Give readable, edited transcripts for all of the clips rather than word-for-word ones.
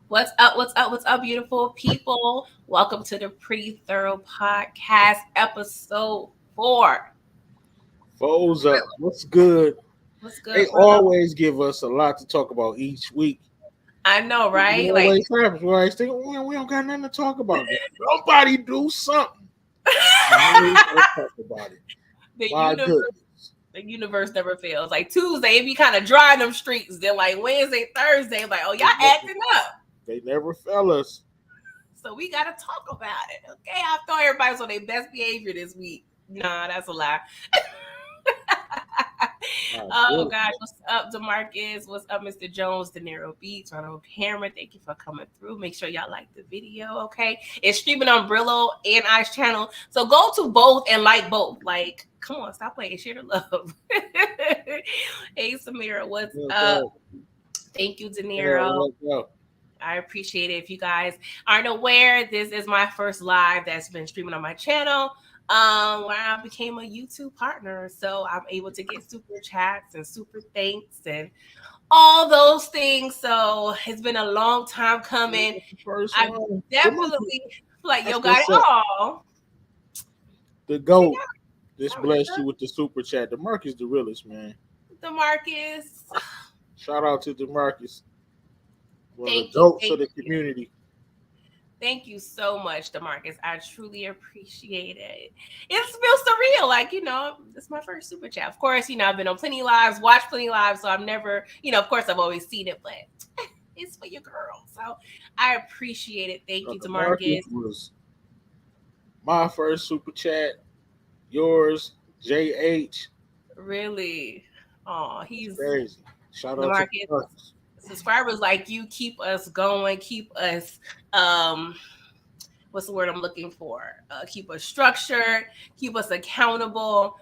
What's up? What's up? What's up, beautiful people? Welcome to the Pretty Thorough Podcast, episode 4. Foes up. What's good? What's They good, brother? always give us a lot to talk about each week. I know, It right? Like, always happens. We always think, well, we don't got nothing to talk about. Nobody do something. We always talk about it. the My universe, goodness. the universe never fails. Like Tuesday, it be kind of dry in them streets. Then like Wednesday, Thursday, like, oh, y'all acting up. They never fell us. So we gotta talk about it. Okay. I thought everybody's on their best behavior this week. Nah, that's a lie. My Oh goodness. gosh, what's up, Demarcus? What's up, Mr. Jones, De Niro Beats, Ronald Cameron? Thank you for coming through. Make sure y'all like the video, okay? It's streaming on Brillo and Ice channel, so go to both and like both. Like, come on, stop playing, share the love. Hey, Samira, what's What's up? up? Thank you, De Yeah, Niro. what's up? I appreciate it. If you guys aren't aware, this is my first live that's been streaming on my channel. Where I became a YouTube partner. So I'm able to get super chats and super thanks and all those things. So it's been a long time coming. The first I one. definitely feel like That's yo got it what's up. all. The See, GOAT. This y'all really blessed you with the super chat. DeMarcus the realest, man. Demarcus. Shout out to DeMarcus. One of the Thank you. GOATs Thank of the you. community. Thank you so much, Demarcus. I truly appreciate it. It feels surreal. Like, it's my first super chat. Of course, I've been on plenty of lives, watched plenty of lives, so I've never, of course, I've always seen it, but it's for your girl. So I appreciate it. Thank you, DeMarcus Demarcus. was my first super chat. Yours, JH. Really. Oh, That's he's crazy. Shout out to Demarcus. DeMarcus. Subscribers like you keep us going, keep us what's the word I'm looking for? Keep us structured, keep us accountable.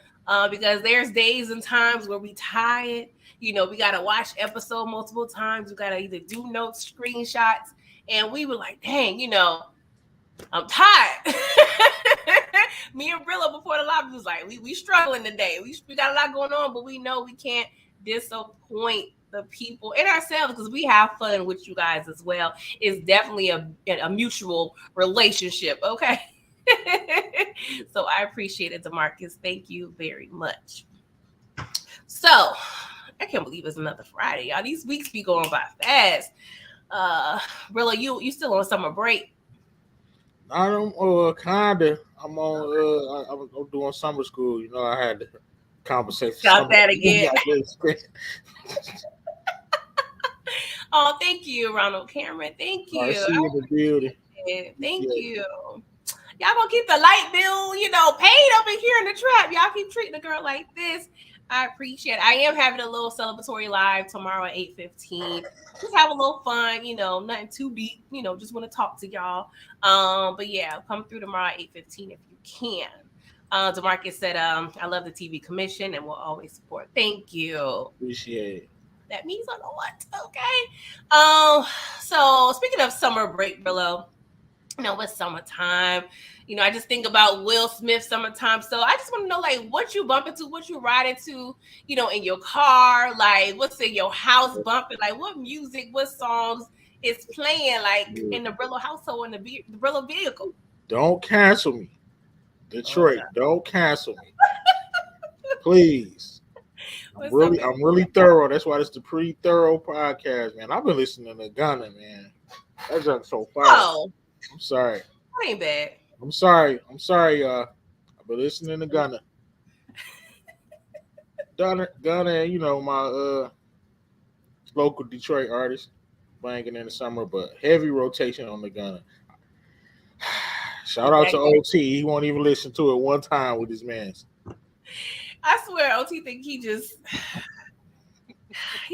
Because there's days and times where we tired. We gotta watch episode multiple times. We gotta either do notes, screenshots, and we were like, dang, I'm tired. Me and Brillo before the lobby was like, we struggling today. We got a lot going on, but we know we can't disappoint the people and ourselves because we have fun with you guys as well. It's definitely a mutual relationship, okay? So I appreciate it, Demarcus. Thank you very much. So I can't believe it's another Friday, y'all. These weeks be going by fast. Brillo, you still on summer break? I'm kinda. I'm on. I'm doing summer school. I had to compensate for Shout some of that the money again. I didn't spend. Oh, thank you, Ronald Cameron. Thank you. RC in the building. Thank Yeah. you. Y'all gonna keep the light bill, paid up in here in the trap. Y'all keep treating a girl like this. I appreciate it. I am having a little celebratory live tomorrow at 8:15. Just have a little fun, nothing too deep, just want to talk to y'all. But yeah, come through tomorrow at 8:15 if you can. Demarcus said, I love the TV commission and will always support. Thank you. Appreciate it. That means a lot. Okay. So speaking of summer break, Brillo, it's summertime. I just think about Will Smith summertime. So I just want to know, like, what you bump into, what you ride into, in your car, like, what's in your house bumping, like, what music, what songs is playing, like, in the Brillo household, in the Brillo vehicle. Don't cancel me, Detroit. Don't cancel me, please. I'm really thorough. That's why it's the Pretty Thorough Podcast, man. I've been listening to Gunna, man. That's just so fire. Oh, I'm sorry. that ain't bad. I'm sorry, y'all. I've been listening to Gunna. Gunna, my local Detroit artist, banging in the summer, but heavy rotation on the Gunna. Shout out to OT. He won't even listen to it one time with his mans. I swear, OT think he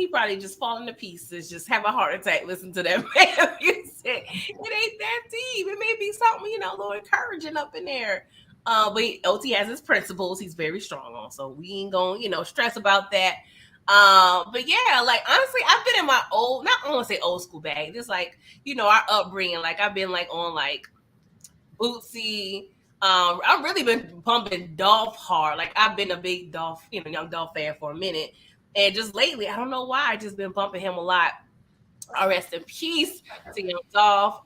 probably just falling to pieces, just have a heart attack, listen to that man music. It ain't that deep. It may be something, a little encouraging up in there. But OT has his principles. He's very strong on, so we ain't gonna, stress about that. But yeah, like honestly, I've been in my not I want to say old school bag. Just like, our upbringing. Like I've been like on like Bootsy. I've really been pumping Dolph hard. Like I've been a big Dolph, Young Dolph fan for a minute. And just lately, I don't know why, I just been bumping him a lot. Rest in peace to Young Dolph.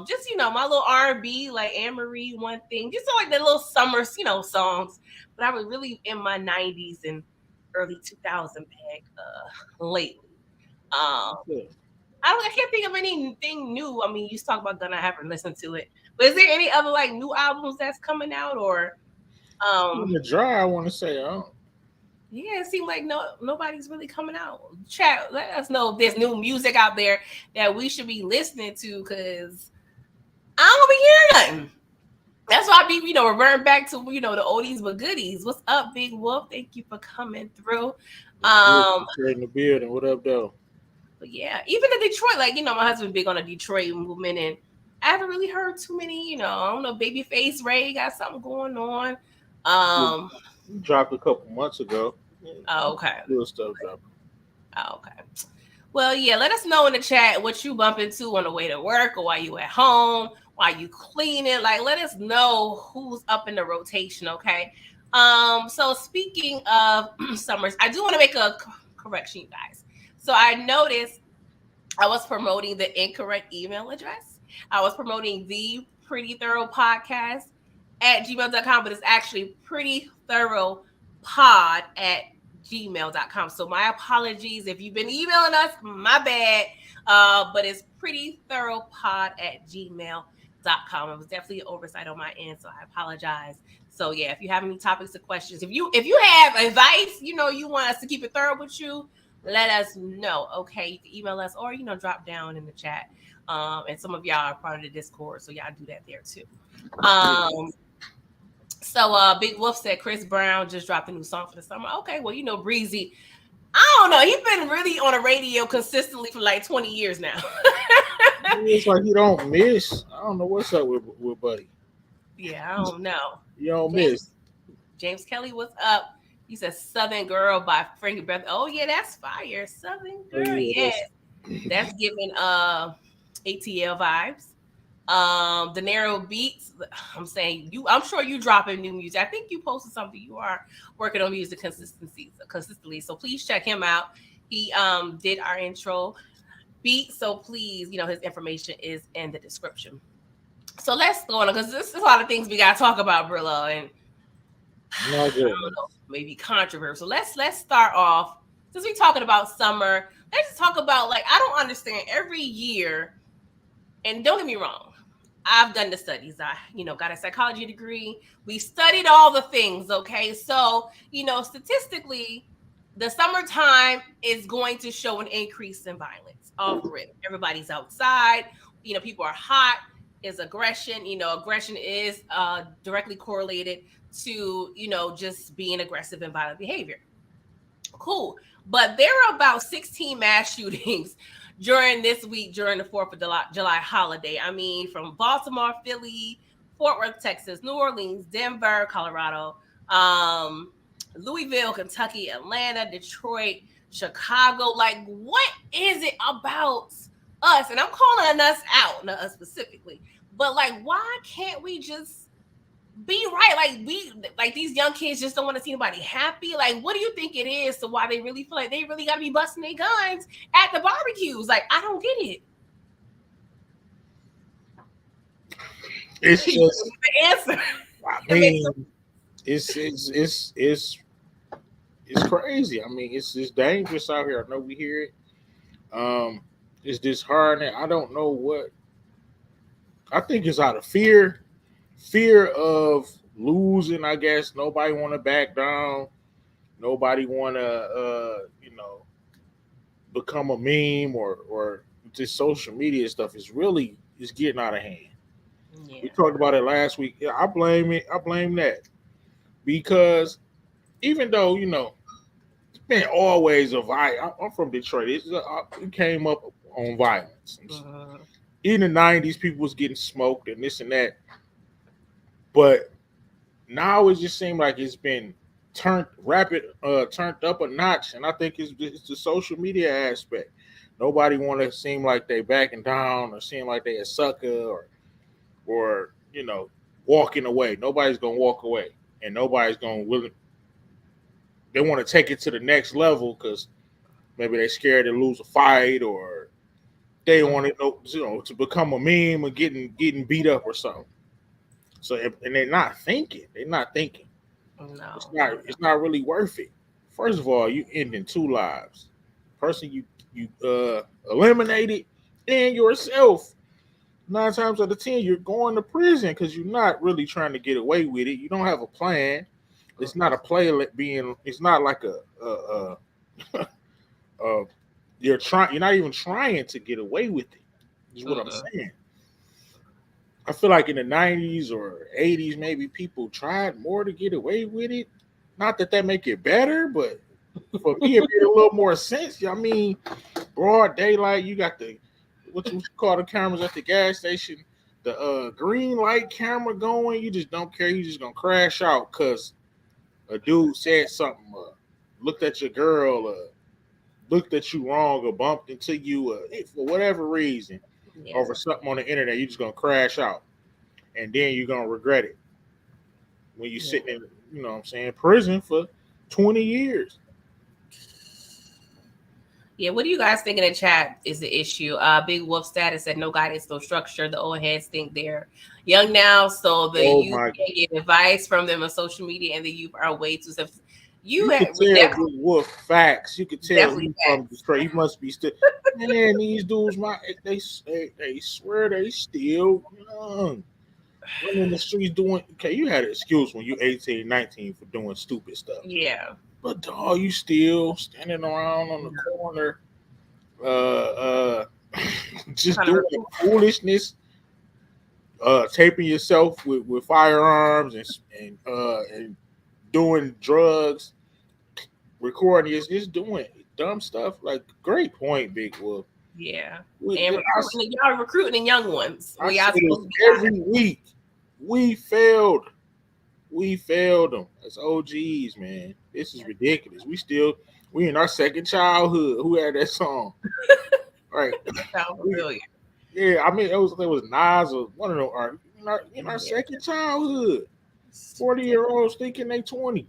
Just my little R&B, like Anne Marie, One Thing, just like the little summer, songs. But I was really in my '90s and early 2000 bag lately. I can't think of anything new. I mean, you talk about Gunna, I haven't listened to it. But is there any other like new albums that's coming out or In the dry, I want to say, yeah, it seems like nobody's really coming out. Chat, let us know if there's new music out there that we should be listening to, because I don't be hearing nothing. That's why I be, reverting back to, the oldies but goodies. What's up, Big Wolf? Thank you for coming through. in the building. What up, though? But yeah, even in Detroit, like, my husband's big on the Detroit movement, and I haven't really heard too many, I don't know, Babyface Ray got something going on. Dropped a couple months ago. Oh, okay. Good stuff dropping. Oh, okay. Well, yeah, let us know in the chat what you bump into on the way to work or while you at home, while you cleaning. Like, let us know who's up in the rotation, okay? So speaking of summers, I do want to make a correction, you guys. So I noticed I was promoting the incorrect email address. I was promoting the Pretty Thorough Podcast at gmail.com, but it's actually Pretty Thorough Pod at gmail.com. So my apologies if you've been emailing us, my bad. But it's Pretty Thorough Pod at gmail.com. It was definitely an oversight on my end, so I apologize. So yeah, if you have any topics or questions, if you have advice, you want us to keep it thorough with you, let us know. Okay, you can email us or drop down in the chat. And some of y'all are part of the Discord, so y'all do that there too. So Big Wolf said Chris Brown just dropped a new song for the summer. Okay, well, Breezy, I don't know. He's been really on the radio consistently for like 20 years now. It's like he don't miss. I don't know what's up with Buddy. Yeah, I don't know. You don't miss. James Kelly, what's up? He says Southern Girl by Frankie Beth. Oh, yeah, that's fire. Southern Girl, yes. That's giving ATL vibes. De Niro Beats. I'm saying I'm sure you dropping new music. I think you posted something. You are working on music consistently. So please check him out. He did our intro beat. So please, his information is in the description. So let's go on, because this is a lot of things we gotta talk about, Brillo, and I don't know, maybe controversial. Let's start off, since we're talking about summer. Let's just talk about, like, I don't understand every year, and don't get me wrong, I've done the studies. I, got a psychology degree. We studied all the things, okay? So, statistically, the summertime is going to show an increase in violence off grid. Everybody's outside. People are hot. Is aggression. Aggression is directly correlated to, just being aggressive and violent behavior. Cool. But there are about 16 mass shootings during this week, during the 4th of July holiday. I mean, from Baltimore, Philly, Fort Worth, Texas, New Orleans, Denver, Colorado, Louisville, Kentucky, Atlanta, Detroit, Chicago. Like, what is it about us? And I'm calling us out, not us specifically. But, like, why can't we just be right? Like these young kids just don't want to see anybody happy. Like, what do you think it is to why they really feel like they really got to be busting their guns at the barbecues? Like, I don't get it. It's just the answer. I mean, it's crazy. I mean, it's dangerous out here. I know we hear it. It's disheartening. I don't know what. I think it's out of fear of losing. I guess nobody want to back down. Nobody want to, become a meme or just social media stuff is getting out of hand. Yeah. We talked about it last week. Yeah, I blame it. I blame that because even though it's been always a violence. I'm from Detroit. It came up on violence. In the 90s, people was getting smoked and this and that. But now it just seems like it's been turned up a notch. And I think it's the social media aspect. Nobody want to seem like they backing down or seem like they a sucker or walking away. Nobody's going to walk away. And nobody's going to they want to take it to the next level because maybe they're scared to lose a fight or They want to to become a meme or getting beat up or something. So and they're not thinking. They're not thinking. No. It's not really worth it. First of all, you ending two lives. Person you eliminated and yourself. 9 times out of 10, you're going to prison because you're not really trying to get away with it. You don't have a plan. It's not a play being. It's not like a you're trying. You're not even trying to get away with it. Is what I'm saying. I feel like in the 90s or 80s, maybe people tried more to get away with it. Not that make it better, but for me, it made a little more sense. I mean, broad daylight, you got what you call the cameras at the gas station, the green light camera going. You just don't care. You just gonna crash out because a dude said something, looked at your girl, looked at you wrong, or bumped into you for whatever reason. Yeah. Over something on the internet, you're just gonna crash out, and then you're gonna regret it when you're sitting in, you know what I'm saying, prison for 20 years. Yeah, what do you guys think in the chat is the issue? Big Wolf Status said no guidance, no structure. The old heads think they're young now, so the youth can get advice from them on social media, and the youth are way too self. You could tell Big Wolf facts. You could tell he's from Detroit. He must be still. Man, these dudes, they swear they still young. Running in the streets doing. Okay, you had an excuse when you 18, 19 for doing stupid stuff. Yeah. But dog, you still standing around on the corner, just doing foolishness, taping yourself with firearms and doing drugs, recording, just doing dumb stuff. Like, great point, Big Wolf. Yeah, and y'all recruiting young ones. Every week, we failed them as OGs, man. This is ridiculous. We in our second childhood. Who had that song? Right. Yeah, I mean it was Nas or one of them in our second childhood. 40-year-olds thinking they 20.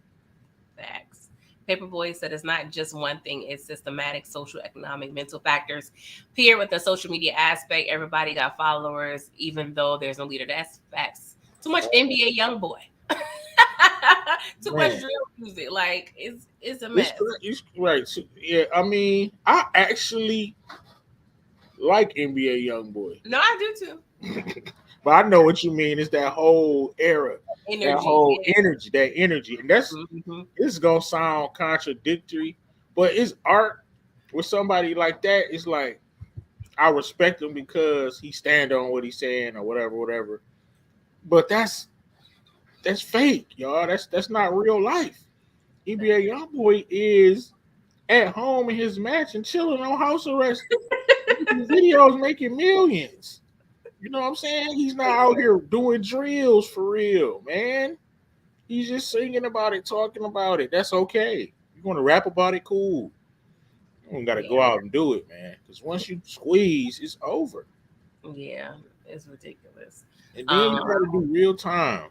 Facts. Paperboy said it's not just one thing, it's systematic, social, economic, mental factors. Paired with the social media aspect, everybody got followers, even though there's no leader. That's facts. Too much NBA young boy. Too much drill music. Like it's a mess. Right. So, yeah, I mean, I actually like NBA young boy. No, I do too. But I know what you mean. It's that whole era, that whole energy, and that's it's gonna sound contradictory, but it's art with somebody like that. It's like I respect him because he stand on what he's saying or whatever. But that's fake, y'all. That's not real life. NBA YoungBoy is at home in his mansion, chilling on house arrest. Videos making millions. You know what I'm saying? He's not out here doing drills for real, man. He's just singing about it, talking about it. That's okay. You want to rap about it? Cool. You don't got to go out and do it, man. Because once you squeeze, it's over. Yeah, it's ridiculous. And then you got to do real time.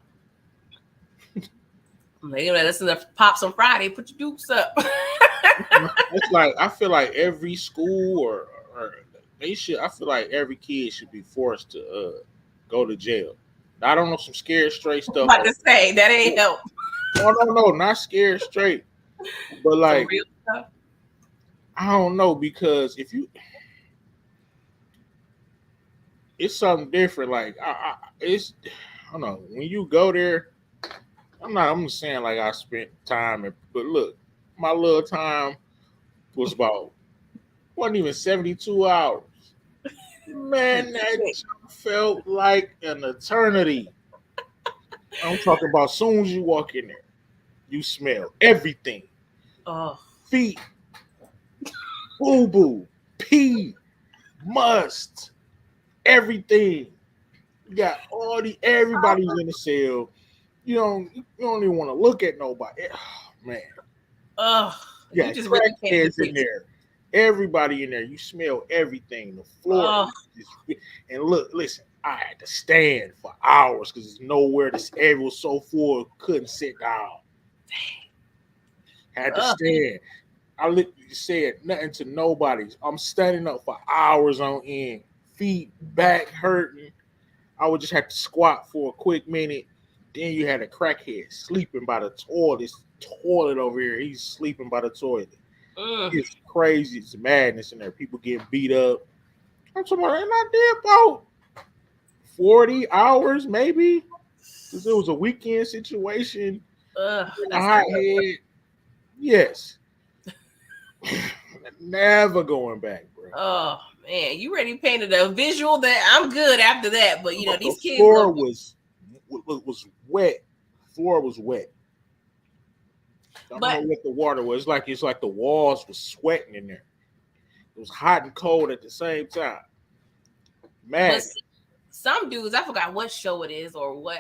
Maybe listen to Pops on Friday. Put your dukes up. It's like I feel like every school or they should. I feel like every kid should be forced to go to jail. Now, I don't know some scared straight stuff. I'm about to say that ain't help. No, not scared straight, but like real stuff. I don't know because it's something different. Like I don't know when you go there. I'm just saying like I spent time, but look, my little time was wasn't even 72 hours. Man, that felt like an eternity. I'm talking about as soon as you walk in there, you smell everything. Feet, boo-boo, pee, must, everything. You got everybody's in the cell. You don't even want to look at nobody. Oh, man. You just crackheads in there. Everybody in there. You smell everything. The floor. And listen, I had to stand for hours because there's nowhere this area was so full, couldn't sit down. Had to stand. I literally said nothing to nobody. I'm standing up for hours on end, feet, back hurting. I would just have to squat for a quick minute. Then you had a crackhead sleeping by the toilet. This toilet over here, he's sleeping by the toilet. It's crazy. It's madness in there. People getting beat up. I'm talking about, and I did about 40 hours maybe, because it was a weekend situation. Ugh, A hot head. Yes. Never going back, bro. Oh man, you already painted a visual that I'm good after that, but you know these kids. Floor was wet. Floor was wet. I don't know what the water was. It's like the walls was sweating in there. It was hot and cold at the same time. Man, some dudes, I forgot what show it is or what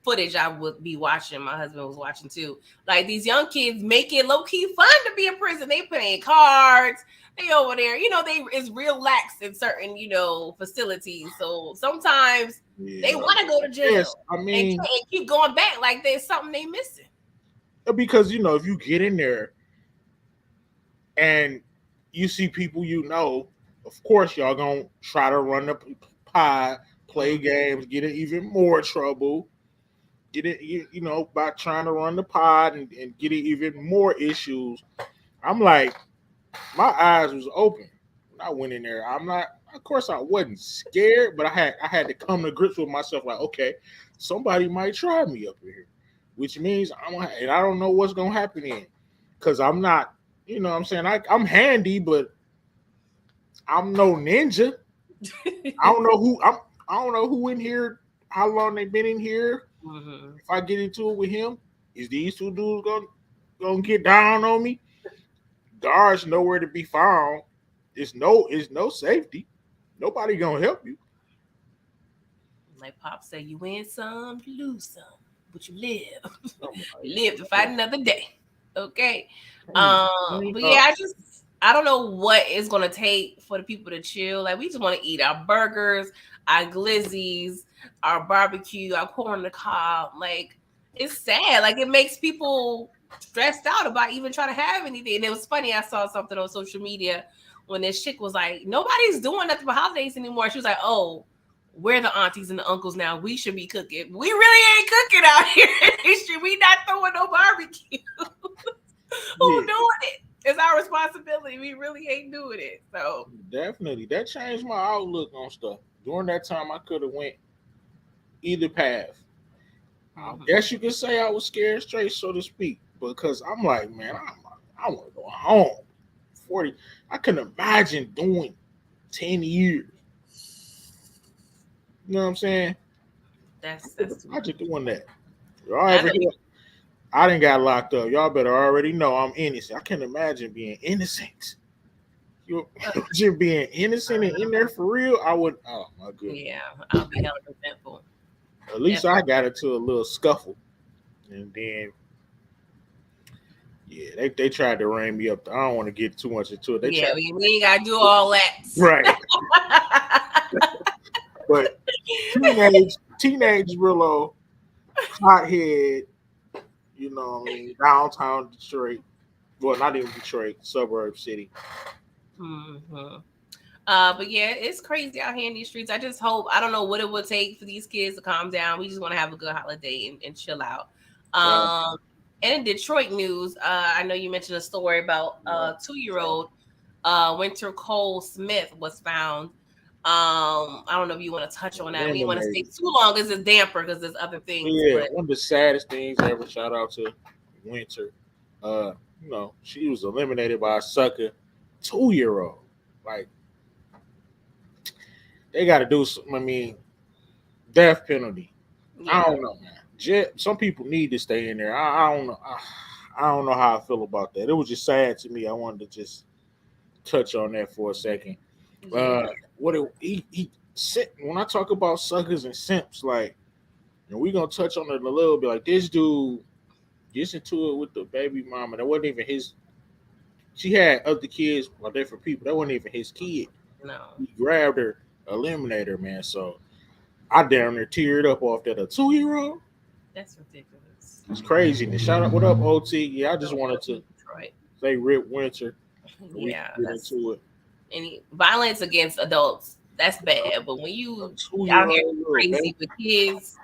footage I would be watching. My husband was watching too. Like these young kids make it low key fun to be in prison. They playing cards. They over there, you know, they is real lax in certain, you know, facilities. So sometimes they want to go to jail. Yes, I mean, and keep going back like there's something they missing. Because you know, if you get in there and you see people you know, of course y'all gonna try to run the pod, play games, get in even more trouble. Get it, you know, by trying to run the pod and get it even more issues. I'm like, my eyes was open when I went in there. I'm not, of course, I wasn't scared, but I had to come to grips with myself. Like, okay, somebody might try me up here, which means and I don't know what's gonna happen in, because I'm not, you know, what I'm saying I'm handy, but I'm no ninja. I don't know who in here, how long they've been in here. Mm-hmm. If I get into it with him, is these two dudes gonna get down on me? Guards nowhere to be found. It's no safety. Nobody gonna help you. Like Pop said, you win some, you lose some, but you live. You live to fight another day. Okay. But yeah, I don't know what it's gonna take for the people to chill. Like we just want to eat our burgers, our glizzies, our barbecue, our corn on the cob. Like it's sad. Like it makes people stressed out about even trying to have anything. And it was funny. I saw something on social media when this chick was like, nobody's doing nothing for holidays anymore. She was like, oh, we're the aunties and the uncles now. We should be cooking. We really ain't cooking out here. We not throwing no barbecue. Who doing it? It's our responsibility. We really ain't doing it. So definitely, that changed my outlook on stuff. During that time, I could have went either path. Mm-hmm. I guess you could say I was scared straight, so to speak, because I'm like, man, I want to go home. 40. I can imagine doing 10 years. You know what I'm saying? That's imagine doing that. Y'all ever hear? I didn't got locked up. Y'all better already know I'm innocent. I can't imagine being innocent. You just being innocent and in there for real. I would. Oh my goodness. Yeah, I'll be hella resentful. At least I got into a little scuffle, and then yeah, they tried to rein me up. I don't want to get too much into it. We ain't gotta do all that, right? But teenage Rillo, hothead. You know what I mean? Downtown Detroit. Well, not even Detroit, suburb city. Mm-hmm. But yeah, it's crazy out here in these streets. I just hope, I don't know what it would take for these kids to calm down. We just want to have a good holiday and chill out. And in Detroit news, I know you mentioned a story about a 2-year-old Winter Cole Smith was found. I don't know if you want to touch on that. We want to stay too long because it's damper because there's other things. Yeah, one of the saddest things ever. Shout out to Winter. You know, she was eliminated by a sucker 2-year-old. Like, they got to do something. I mean, death penalty. Yeah. I don't know, man. Some people need to stay in there. I don't know. I don't know how I feel about that. It was just sad to me. I wanted to just touch on that for a second. Yeah. He said, when I talk about suckers and simps, like, and we're gonna touch on it a little bit. Like, this dude gets into it with the baby mama. That wasn't even his. She had other kids or different people. That wasn't even his kid. No. He grabbed her, eliminated her, man. So I down there teared up off that. A 2-year-old. That's ridiculous. It's crazy. And shout out, what up, OT? Yeah, I just wanted to they Rip Winter. We Yeah, can get that's into it. any violence against adults. That's bad. But when A you out here 2-year-old little crazy baby. with kids,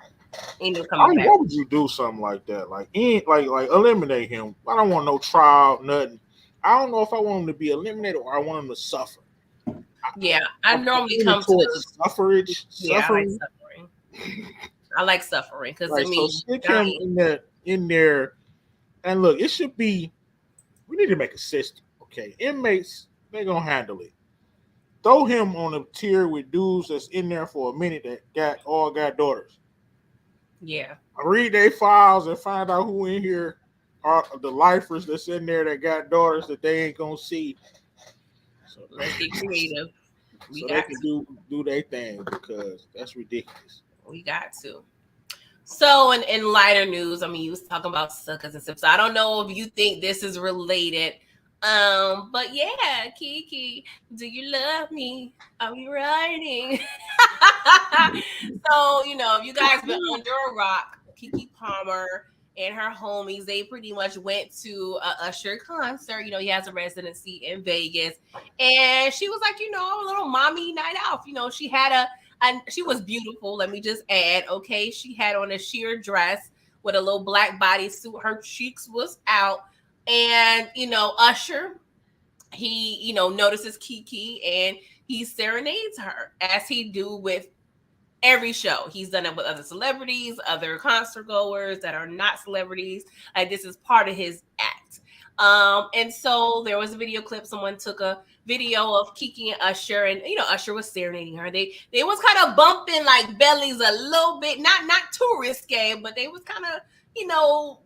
ain't no I coming mean, back. why would you do something like that? Like eliminate him. I don't want no trial, nothing. I don't know if I want him to be eliminated or I want him to suffer. Yeah, I I'm normally leaning come to the. towards suffrage, Yeah, I like suffering. suffering. I like suffering because I Right. So mean, stick him dying. in there. And look, it should be. We need to make a system. Okay, inmates they gonna handle it. Throw him on a tier with dudes that's in there for a minute that got daughters. Yeah, Read their files and find out who in here are the lifers that's in there that got daughters that they ain't gonna see. So, let's get creative. We so they got can to. do their thing because that's ridiculous. We got to. So, in lighter news, I mean, you was talking about suckers and stuff. So I don't know if you think this is related. But yeah, Kiki, do you love me? Are we riding? So, if you guys been under a rock, Kiki Palmer and her homies, they pretty much went to a Usher concert. He has a residency in Vegas. And she was like, a little mommy night out. She had and she was beautiful. Let me just add, okay, she had on a sheer dress with a little black bodysuit. Her cheeks was out, and Usher, he notices Kiki and he serenades her as he do with every show. He's done it with other celebrities, other concert goers that are not celebrities. Like this is part of his act. And so there was a video clip. Someone took a video of Kiki and Usher, and Usher was serenading her. They was kind of bumping like bellies a little bit, not too risque, but they was kind of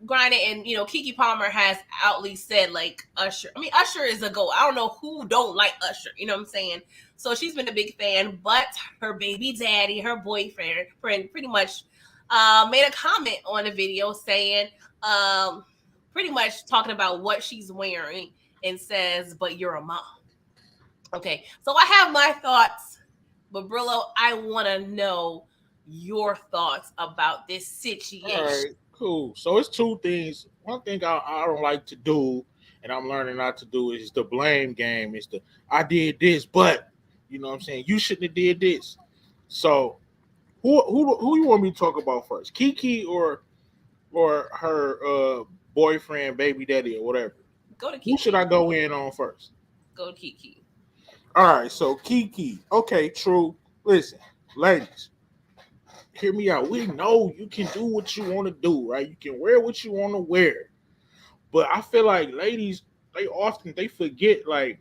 grinding. And Kiki Palmer has outly said like Usher. I mean, Usher is a go. I don't know who don't like Usher. You know what I'm saying? So she's been a big fan, but her baby daddy, her boyfriend, pretty much made a comment on the video saying, pretty much talking about what she's wearing and says, but you're a mom. Okay, so I have my thoughts, but Brillo, I want to know your thoughts about this situation. All right, cool. So it's two things. One thing I don't like to do, and I'm learning not to do, is the blame game. It's the I did this, but you know what I'm saying, you shouldn't have did this. So who you want me to talk about first, Kiki or her boyfriend, baby daddy, or whatever? Go to Kiki. Who should I go in on first? Go to Kiki. All right, so Kiki. Okay, true. Listen, ladies, hear me out. We know you can do what you want to do, right? You can wear what you want to wear. But I feel like ladies, they forget, like,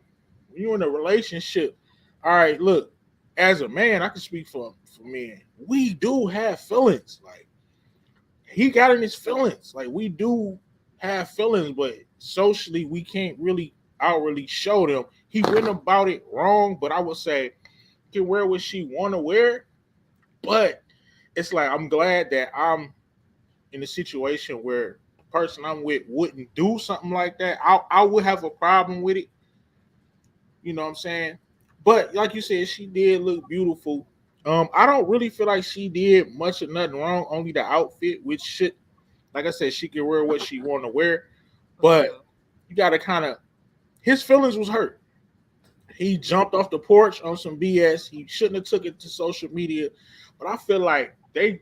when you're in a relationship. All right, look, as a man, I can speak for men. We do have feelings. Like, he got in his feelings. Like, we do have feelings, but socially we can't really outwardly show them. He went about it wrong, but I would say he can wear what she want to wear. But it's like, I'm glad that I'm in a situation where the person I'm with wouldn't do something like that. I would have a problem with it. You know what I'm saying? But like you said, she did look beautiful. I don't really feel like she did much of nothing wrong. Only the outfit, which should, like I said, she can wear what she want to wear. But you got to kind of, his feelings was hurt. He jumped off the porch on some BS. He shouldn't have took it to social media. But I feel like they're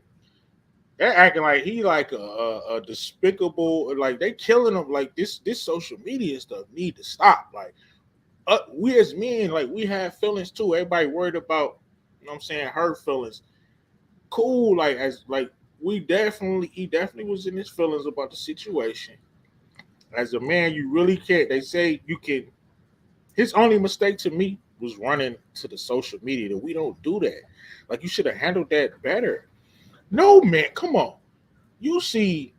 acting like he like a despicable, like they killing him. Like this social media stuff need to stop. Like we as men, like we have feelings too. Everybody worried about, you know what I'm saying, her feelings. Cool, like as like he definitely was in his feelings about the situation. As a man, you really can't. They say you can. His only mistake to me was running to the social media. That we don't do that. Like you should have handled that better. No, man, come on. You see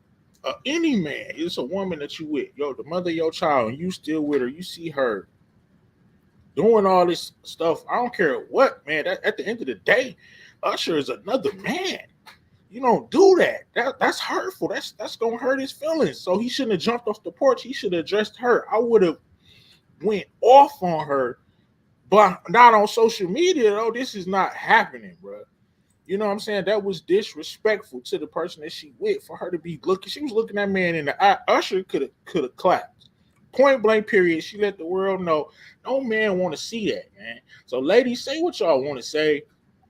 any man, it's a woman that you with, the mother of your child, and you still with her. You see her doing all this stuff. I don't care what, man. At the end of the day, Usher is another man. You don't do that. That's hurtful. That's gonna hurt his feelings. So he shouldn't have jumped off the porch. He should have addressed her. I would have went off on her, but not on social media. Though this is not happening, bro. You know what I'm saying? That was disrespectful to the person that she with, for her to be looking. She was looking that man in the eye. Usher could have clapped, Point blank period. She let the world know no man want to see that, man. So ladies, say what y'all want to say.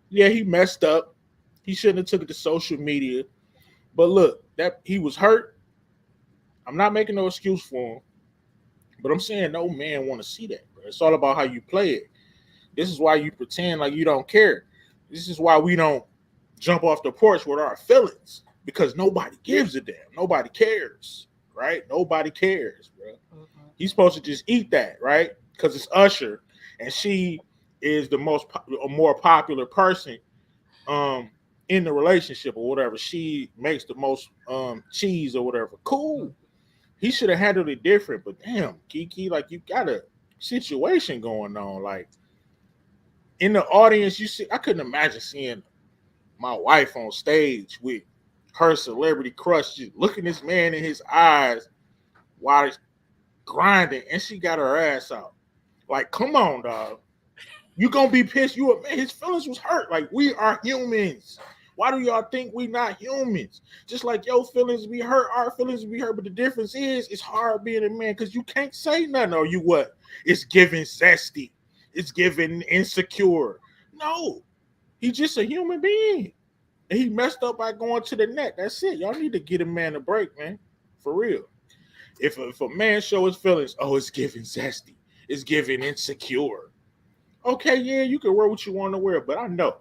Yeah, he messed up. He shouldn't have took it to social media. But look, that he was hurt. I'm not making no excuse for him. But I'm saying no man want to see that, bro. It's all about how you play it. This is why you pretend like you don't care. This is why we don't jump off the porch with our feelings. Because nobody gives a damn. Nobody cares. Right? Nobody cares, bro. Mm-hmm. He's supposed to just eat that, right? Because it's Usher, and she is the more popular person in the relationship or whatever. She makes the most cheese or whatever. Cool. He should have handled it different, but damn, Kiki, like you got a situation going on. Like in the audience, you see, I couldn't imagine seeing my wife on stage with her celebrity crush just looking this man in his eyes while he's grinding, and she got her ass out. Like, come on, dog. You gonna be pissed? Man, his feelings was hurt. Like, we are humans. Why do y'all think we not humans? Just like your feelings be hurt, our feelings be hurt. But the difference is, it's hard being a man because you can't say nothing. Or you what? It's giving zesty. It's giving insecure. No, he's just a human being. And he messed up by going to the net. That's it. Y'all need to get a man a break, man. For real. If a man show his feelings, oh, it's giving zesty. It's giving insecure. Okay, yeah, you can wear what you want to wear, but I know.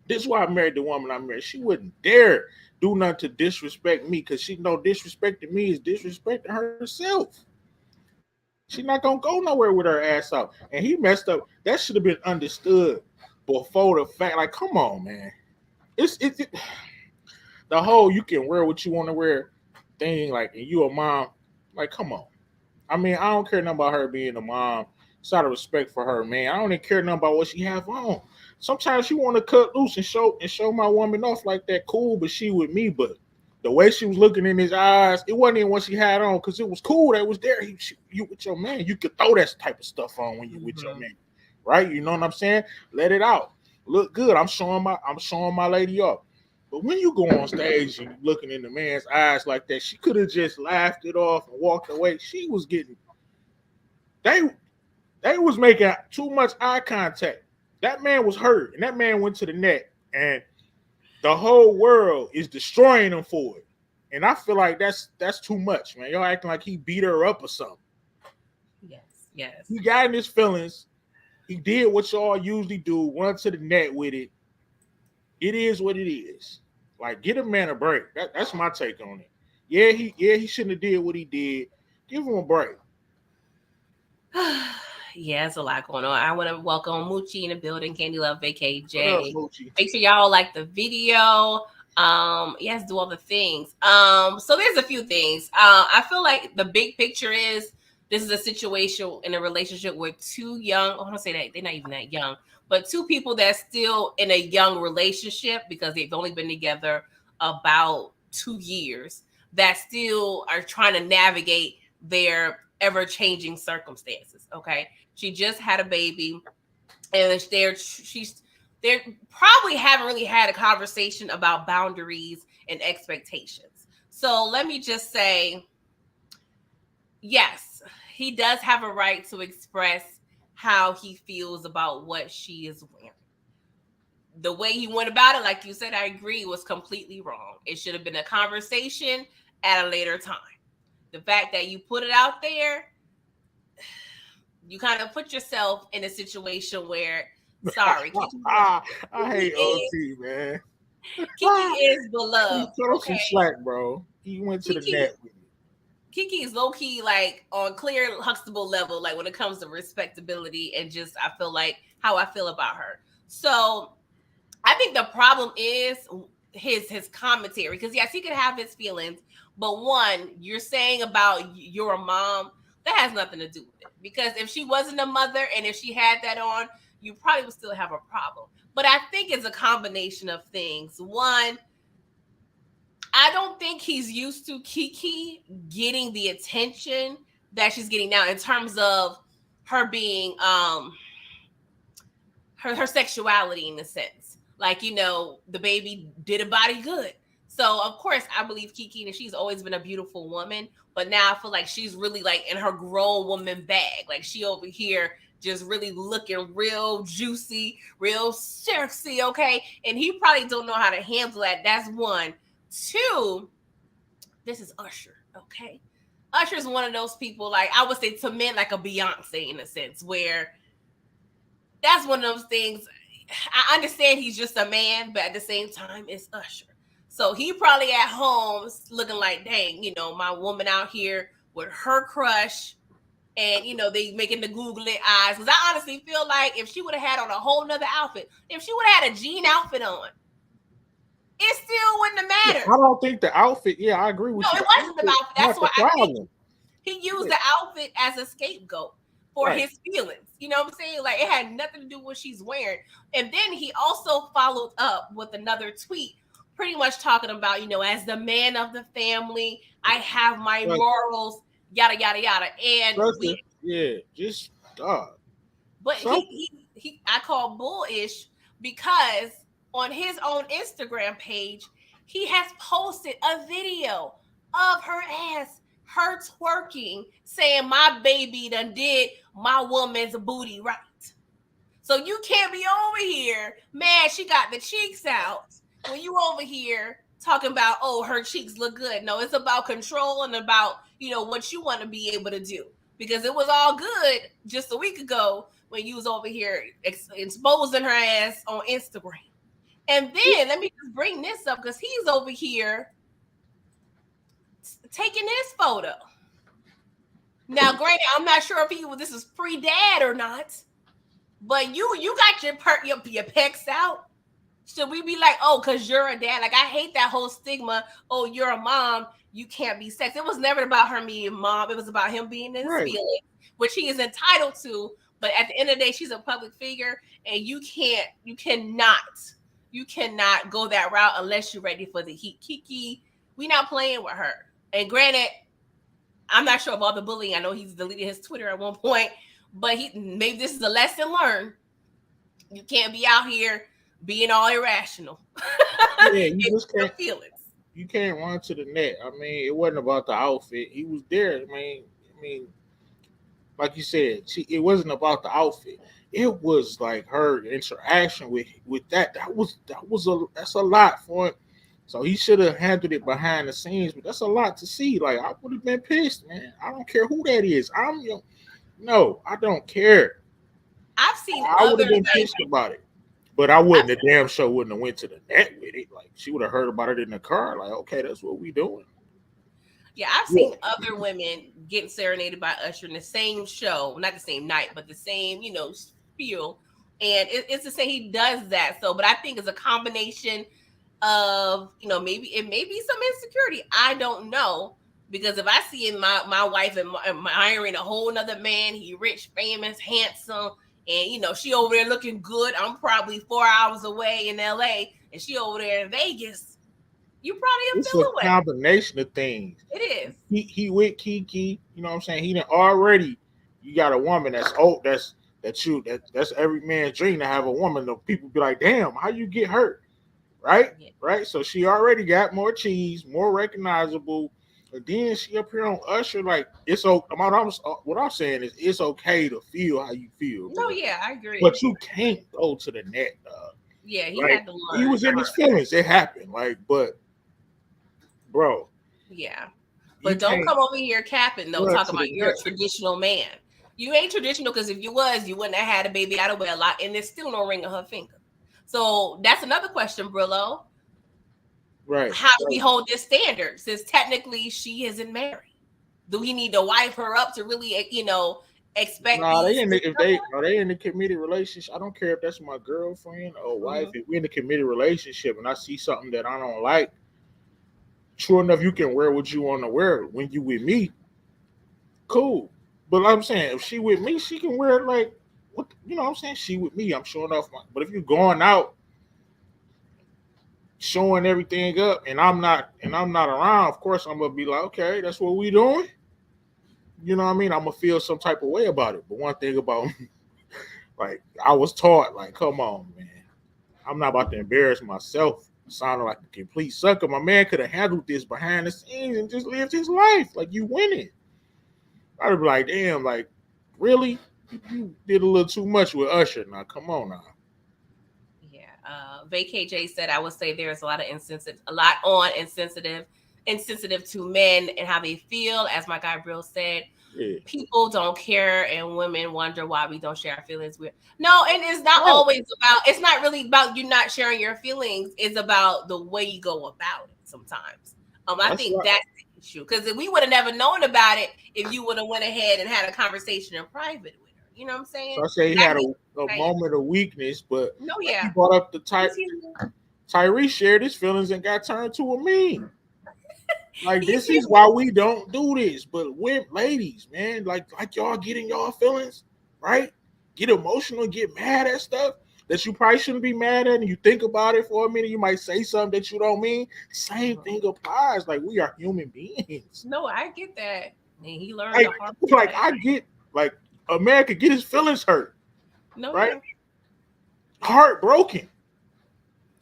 This is why I married the woman I married. She wouldn't dare do nothing to disrespect me because she know disrespecting me is disrespecting herself. She's not going to go nowhere with her ass out. And he messed up. That should have been understood before the fact. Like, come on, man. It's the whole you can wear what you want to wear thing, like, and you a mom, like, come on. I mean, I don't care nothing about her being a mom. It's out of respect for her, man. I don't even care nothing about what she have on. Sometimes she want to cut loose and show my woman off like that, cool, but she with me. But the way she was looking in his eyes, it wasn't even what she had on because it was cool that was there. You with your man, you could throw that type of stuff on when you with your man, right? You know what I'm saying? Let it out. Look good. I'm showing my lady off. But when you go on stage and looking in the man's eyes like that, she could have just laughed it off and walked away. She was getting they was making too much eye contact. That man was hurt, and that man went to the net, and the whole world is destroying him for it. And I feel like that's too much, man. Y'all acting like he beat her up or something. Yes. He got in his feelings. He did what y'all usually do, run to the net with it. It is what it is. Like, get a man a break. That's my take on it. Yeah, he shouldn't have did what he did. Give him a break. Yeah, it's a lot going on. I want to welcome Moochie in the building, Candy Love VKJ. Make sure y'all like the video. Yes, do all the things. So there's a few things. I feel like the big picture is this is a situation in a relationship where two young, I want to say that they're not even that young, but two people that's still in a young relationship because they've only been together about 2 years that still are trying to navigate their ever-changing circumstances. Okay, she just had a baby, and they probably haven't really had a conversation about boundaries and expectations. So let me just say, yes, he does have a right to express how he feels about what she is wearing. The way he went about it, like you said, I agree, was completely wrong. It should have been a conversation at a later time. The fact that you put it out there, you kind of put yourself in a situation where, sorry, I hate OT, man. Kiki is beloved. Throw some slack, bro. He went to the net with me. Kiki is low key, like, on Claire Huxtable level, like when it comes to respectability and just, I feel like how I feel about her. So I think the problem is his commentary, because yes, he could have his feelings, but one, you're saying about you're a mom, that has nothing to do with it. Because if she wasn't a mother and if she had that on, you probably would still have a problem. But I think it's a combination of things. One, I don't think he's used to Kiki getting the attention that she's getting now in terms of her being her sexuality in a sense. Like, you know, the baby did a body good. So of course I believe Kiki, and she's always been a beautiful woman, but now I feel like she's really like in her grown woman bag. Like she over here just really looking real juicy, real sexy, okay? And he probably don't know how to handle that. That's one. Two, this is Usher, okay? Usher's one of those people, like I would say to men, like a Beyonce in a sense, where that's one of those things. I understand he's just a man, but at the same time, it's Usher. So he probably at home looking like, dang, my woman out here with her crush, and they making the googly eyes. Because I honestly feel like if she would have had on a whole nother outfit, if she would have had a jean outfit on, it still wouldn't have mattered. I don't think the outfit. Yeah, I agree with you. No, it wasn't the outfit. That's why I think he used the outfit as a scapegoat for his feelings. You know what I'm saying? Like it had nothing to do with what she's wearing. And then he also followed up with another tweet, pretty much talking about, as the man of the family, I have my morals, yada yada yada. And just stop. But he I call bullish because on his own Instagram page, he has posted a video of her ass, her twerking, saying my baby done did my woman's booty right. So you can't be over here, man, she got the cheeks out, when you over here talking about, oh, her cheeks look good. No, it's about control and about, what you want to be able to do. Because it was all good just a week ago when you was over here exposing her ass on Instagram. And then let me just bring this up because he's over here taking this photo. Now, granted, I'm not sure if this is pre-dad or not, but you got your pecs out. Should we be like, oh, because you're a dad? Like, I hate that whole stigma. Oh, you're a mom. You can't be sex. It was never about her being a mom. It was about him being in his feelings, which he is entitled to. But at the end of the day, she's a public figure, and you cannot go that route unless you're ready for the heat. Kiki, we not playing with her. And granted, I'm not sure about the bullying. I know he's deleted his Twitter at one point, but maybe this is a lesson learned. You can't be out here being all irrational. Yeah, you just can't. You can't run to the net. I mean, it wasn't about the outfit. He was there. I mean, like you said, it wasn't about the outfit. It was like her interaction with that. That's a lot for him. So he should have handled it behind the scenes. But that's a lot to see. Like I would have been pissed, man. I don't care who that is. No, I don't care. I would have been pissed about it. But I wouldn't. The damn show wouldn't have went to the net with it. Like she would have heard about it in the car. Like, okay, that's what we doing. Yeah, I've seen other women getting serenaded by Usher in the same show, not the same night, but the same, feel. And it's to say he does that. So, but I think it's a combination of, maybe it may be some insecurity. I don't know. Because if I see my wife admiring a whole nother man, he rich, famous, handsome, and she over there looking good. I'm probably 4 hours away in LA, and she over there in Vegas. You probably feel away. It's a combination of things. It is. He with Kiki. You know what I'm saying? He done already. You got a woman that's old. That's every man's dream to have a woman. Though people be like, damn, how you get hurt, right? Yeah. Right. So she already got more cheese, more recognizable. And then she up here on Usher, like it's okay. What I'm saying is it's okay to feel how you feel. No, yeah, I agree. But you can't go to the net, dog. Yeah, he had to learn. He was in his feelings. It happened. But bro. Yeah. But don't come over here capping though, talking about you're a traditional man. You ain't traditional because if you was, you wouldn't have had a baby out of wedlock, and there's still no ring on her finger. So that's another question, Brillo. Right. How do we hold this standard since technically she isn't married? Do we need to wife her up to really, expect? No, they in the committed relationship. I don't care if that's my girlfriend or wife. If we're in a committed relationship and I see something that I don't like, sure enough, you can wear what you want to wear. When you with me, cool. But I'm saying if she with me, she can wear it like what I'm saying. She with me, I'm showing off but if you're going out showing everything up and I'm not around, of course I'm gonna be like, okay, that's what we doing. You know what I mean? I'm gonna feel some type of way about it. But one thing about like I was taught, like, come on, man, I'm not about to embarrass myself sounded like a complete sucker. My man could have handled this behind the scenes and just lived his life. Like, you winning. I'd be like, damn, like, really? You did a little too much with Usher. Now, come on now. Yeah. VKJ said, I would say there's a lot insensitive to men and how they feel. As my guy Brill said, people don't care and women wonder why we don't share our feelings. No, and it's not always about, it's not really about you not sharing your feelings. It's about the way you go about it sometimes. I think that's the issue. Because if we would have never known about it if you would have went ahead and had a conversation in private with her. You know what I'm saying? So I say he had a moment of weakness, but he brought up the Tyrese shared his feelings and got turned to a meme. Like, this is why we don't do this. But with ladies, man, like y'all getting y'all feelings, right? Get emotional, get mad at stuff that you probably shouldn't be mad at, and you think about it for a minute. You might say something that you don't mean. Same thing applies. Like, we are human beings. No, I get that. And he learned like I get, like, a man could get his feelings hurt. No, right? Heartbroken.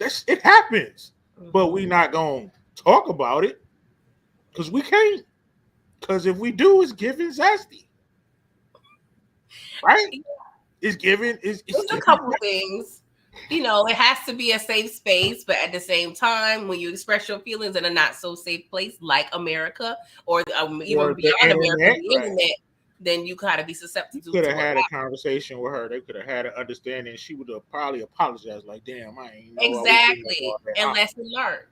It happens. But we not gonna talk about it. Because we can't. Because if we do, it's giving zesty. Right? It's giving. It's a couple things. You know, it has to be a safe space, but at the same time, when you express your feelings in a not so safe place like America or even beyond America, the internet, then you gotta be susceptible. You could have had a conversation with her. They could have had an understanding. She would have probably apologized, like, "Damn, I ain't know." Exactly, and lesson learned.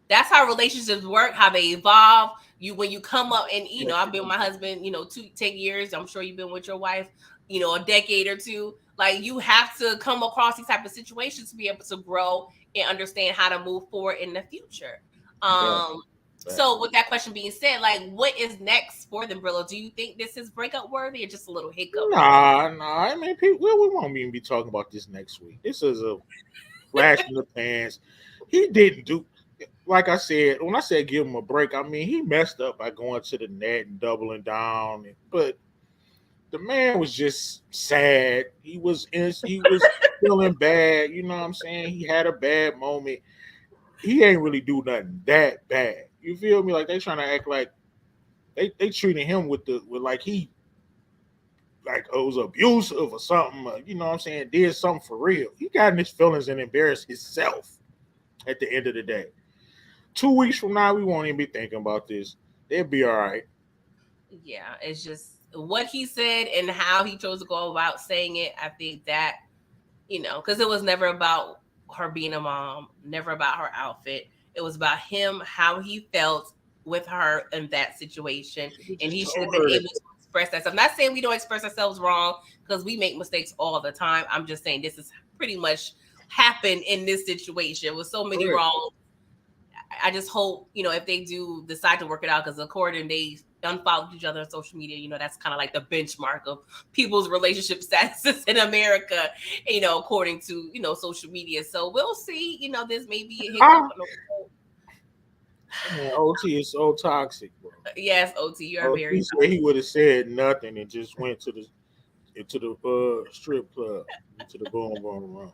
That's how relationships work, how they evolve. When you come up and, you know, I've been with my husband, 10 years. I'm sure you've been with your wife, a decade or two. Like, you have to come across these type of situations to be able to grow and understand how to move forward in the future. So with that question being said, like, what is next for them, Brillo? Do you think this is breakup worthy or just a little hiccup? Nah. I mean, we won't even be talking about this next week. This is a flash in the pants. He didn't do. Like I said, when I said give him a break, I mean, he messed up by going to the net and doubling down. But the man was just sad. He was feeling bad. You know what I'm saying? He had a bad moment. He ain't really do nothing that bad. You feel me? Like, they trying to act like they treating him with like he like was abusive or something. You know what I'm saying? Did something for real. He got in his feelings and embarrassed himself at the end of the day. 2 weeks from now, we won't even be thinking about this. They'll be all right. Yeah, it's just what he said and how he chose to go about saying it. I think that, because it was never about her being a mom, never about her outfit. It was about him, how he felt with her in that situation. And he should have been able to express that. So I'm not saying we don't express ourselves wrong, because we make mistakes all the time. I'm just saying this is pretty much happened in this situation with so many wrongs. I just hope, if they do decide to work it out, because according they unfollowed each other on social media, that's kind of like the benchmark of people's relationship statuses in America, according to, social media. So we'll see, this may be a hiccup. Man, OT is so toxic, bro. Yes, OT, you're very toxic. He would have said nothing and just went to the strip club, into the boom room.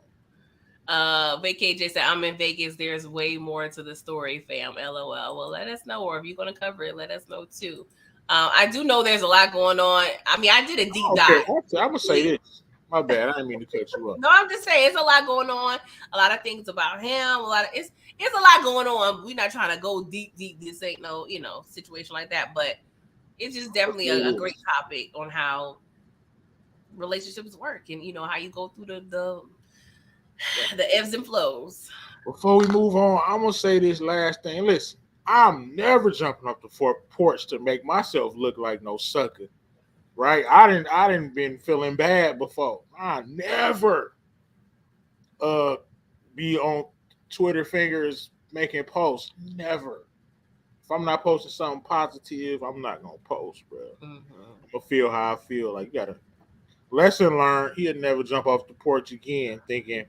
VKJ said, I'm in Vegas. There's way more to the story, fam. LOL. Well, let us know, or if you're going to cover it, let us know too. I do know there's a lot going on. I mean, I did a deep dive. I'm going to say this. My bad. I didn't mean to cut you up. No, I'm just saying it's a lot going on. A lot of things about him. It's a lot going on. We're not trying to go deep. This ain't no, situation like that. But it's just definitely a great topic on how relationships work and, how you go through the ebbs and flows. Before we move on, I'm gonna say this last thing. Listen, I'm never jumping up the porch to make myself look like no sucker, right? I didn't been feeling bad before. I never be on Twitter fingers making posts. Never. If I'm not posting something positive, I'm not gonna post, bro. I'm gonna feel how I feel. Like, you gotta lesson learned. He'd never jump off the porch again thinking.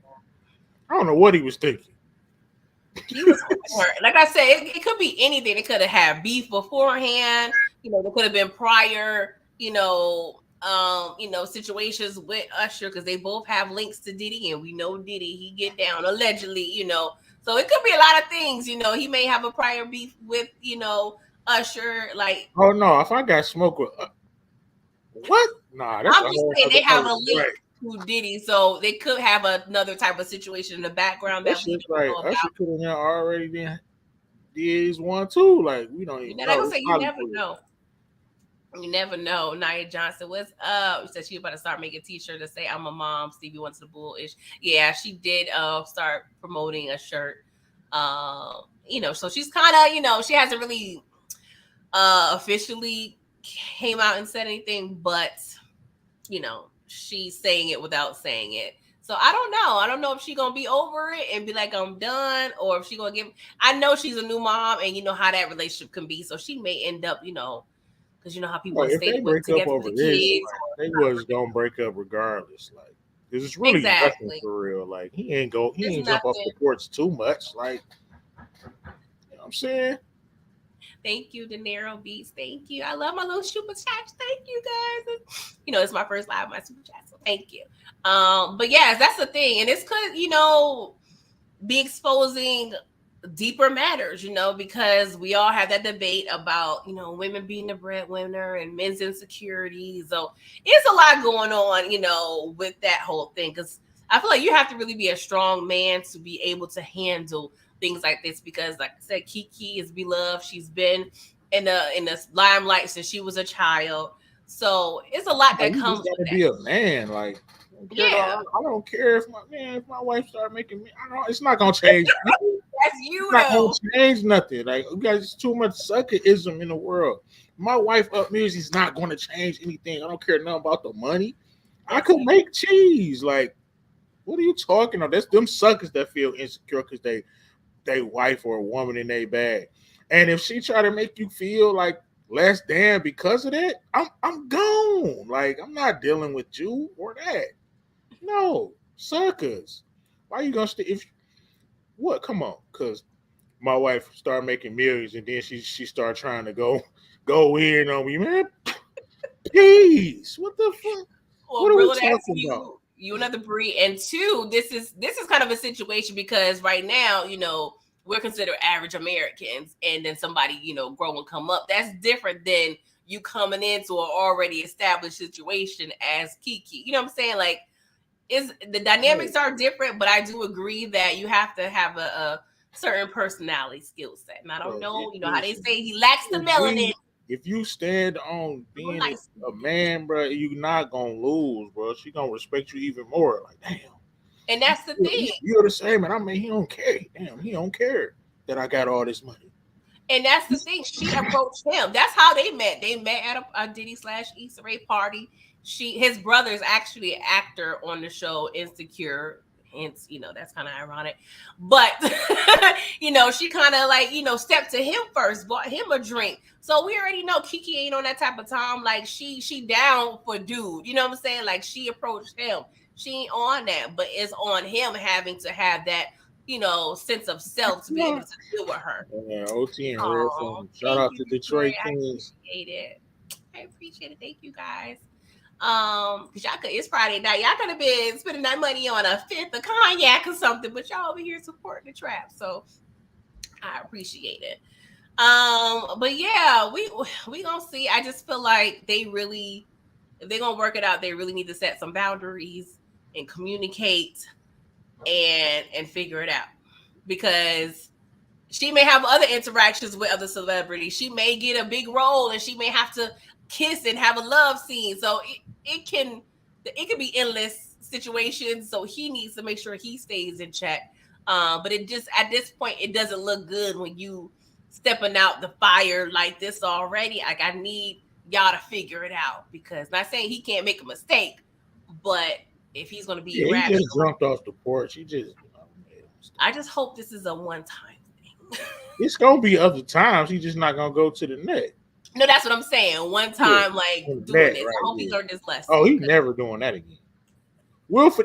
I don't know what he was thinking. He was like I said, it could be anything. It could have had beef beforehand. There could have been prior, situations with Usher, because they both have links to Diddy, and we know Diddy, he get down allegedly, So it could be a lot of things. He may have a prior beef with Usher. Like, oh no, if I got smoke with what? Nah, that's I'm a just whole saying other they have a person. link Right. to Diddy, so they could have another type of situation in the background That's that we just don't right. know Usher about. could have already been did his one too. Like we don't You even know, like know. I It's say, you never Hollywood. know. You never know. Nia Johnson, what's up? She said she about to start making t-shirts that say "I'm a mom." Stevie wants the bullish. Yeah, she did start promoting a shirt. So she's kind of, she hasn't really officially came out and said anything, but she's saying it without saying it. So I don't know. I don't know if she's gonna be over it and be like, I'm done, or if she's gonna give. I know she's a new mom, and you know how that relationship can be. So she may end up, because you know how people No, want to if stay they break up together over with the this, kids. like, they was gonna break up regardless. Like, cause it's really nothing Exactly. for real. Like, he ain't It's jump off nothing. the porch too much. Like, you know what I'm saying? Thank you, De Niro Beats. Thank you. I love my little super chats. Thank you guys. It's my first live, my super chat. So thank you. But yes, that's the thing. And this could, be exposing deeper matters, because we all have that debate about, women being the breadwinner and men's insecurities. So it's a lot going on, with that whole thing. Because I feel like you have to really be a strong man to be able to handle things like this. Because, like I said, Kiki is beloved. She's been in the limelight since she was a child. So it's a lot that Like, you just comes with gotta that. be a man. Like, I don't care if my wife start making me. It's not gonna change. That's you, It's not gonna though. change nothing. Like, you guys, too much suckerism in the world. My wife up music is not gonna change anything. I don't care nothing about the money. I could make cheese. Like, what are you talking about? That's them suckers that feel insecure because they wife or a woman in their bag. And if she try to make you feel like less than because of that, I'm gone. Like, I'm not dealing with you or that. No, suckers. Why you gonna stay? If what? Come on, because my wife started making millions and then she started trying to go in on me, man. Please, what the fuck? Well, What are we real, that's talking about? you another Bree, and two, this is kind of a situation because right now, we're considered average Americans, and then somebody, grow and come up. That's different than you coming into an already established situation as Kiki. You know what I'm saying? Like, is the dynamics are different, but I do agree that you have to have a certain personality skill set. And I don't know, how they say he lacks the melanin. If you stand on being a man, bro, you're not gonna lose, bro. She gonna respect you even more. Like, damn. And that's the thing. You're the same, and I mean, he don't care. Damn, he don't care that I got all this money. And that's the thing. She approached him. That's how they met. They met at a Diddy / Issa Rae party. His brother is actually an actor on the show Insecure. Hence, that's kind of ironic. But, she kind of like, stepped to him first, bought him a drink. So we already know Kiki ain't on that type of time. Like, she down for dude. You know what I'm saying? Like, she approached him. She ain't on that, but it's on him having to have that, sense of self to be able to deal with her. Yeah, OT and Red Phone. Shout out to Detroit Kings. I appreciate it. Thank you guys. Because it's Friday night. Y'all could have been spending that money on a fifth of cognac or something, but y'all over here supporting the trap. So I appreciate it. But yeah, we gonna see. I just feel like if they're gonna work it out, they really need to set some boundaries and communicate and figure it out. Because she may have other interactions with other celebrities. She may get a big role and she may have to kiss and have a love scene. So it can be endless situations. So he needs to make sure he stays in check. But it just, at this point, it doesn't look good when you stepping out the fire like this already. Like, I need y'all to figure it out, because not saying he can't make a mistake, but if he's going to be he just jumped off the porch. I just hope this is a one-time thing. It's gonna be other times. He's just not gonna go to the net. No, that's what I'm saying. One time, like doing this. Right, I hope he learned this lesson. Oh, he's never doing that again.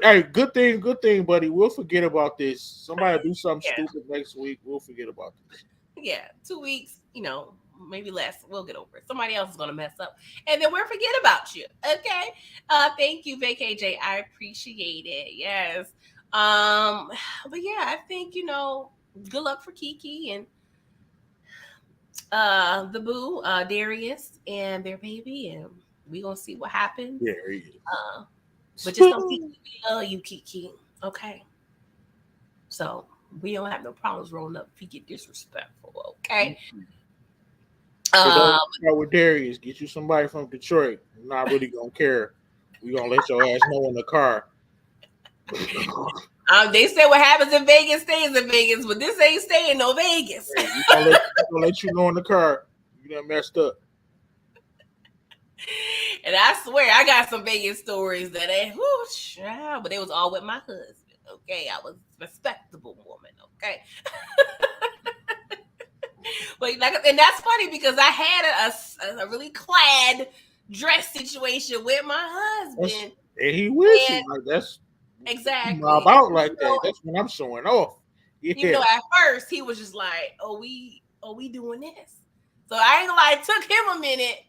Hey, good thing, buddy. We'll forget about this. Somebody do something stupid next week. We'll forget about this. Yeah, 2 weeks, maybe less. We'll get over it. Somebody else is gonna mess up, and then we'll forget about you. Okay. Thank you, VKJ. I appreciate it. Yes. But yeah, I think good luck for Kiki and the boo, Darius and their baby, and we gonna see what happens. Yeah, he is. But just know, Kiki, we love you, Kiki. Okay, so we don't have no problems rolling up if you get disrespectful. Okay. But don't Um, start with Darius. Get you somebody from Detroit. I'm not really gonna care. We gonna let your ass know in the car. they say what happens in Vegas stays in Vegas, but this ain't staying no Vegas. Hey, we gonna let you know in the car. You done messed up. And I swear, I got some Vegas stories that ain't, child, but it was all with my husband. Okay, I was a respectable woman. Okay, but like, and that's funny because I had a really clad dress situation with my husband, And he with you. Like that's exactly about like that. That's when I'm showing off. Yeah. Even though at first he was just like, "Oh, we doing this," so I ain't gonna lie, it took him a minute.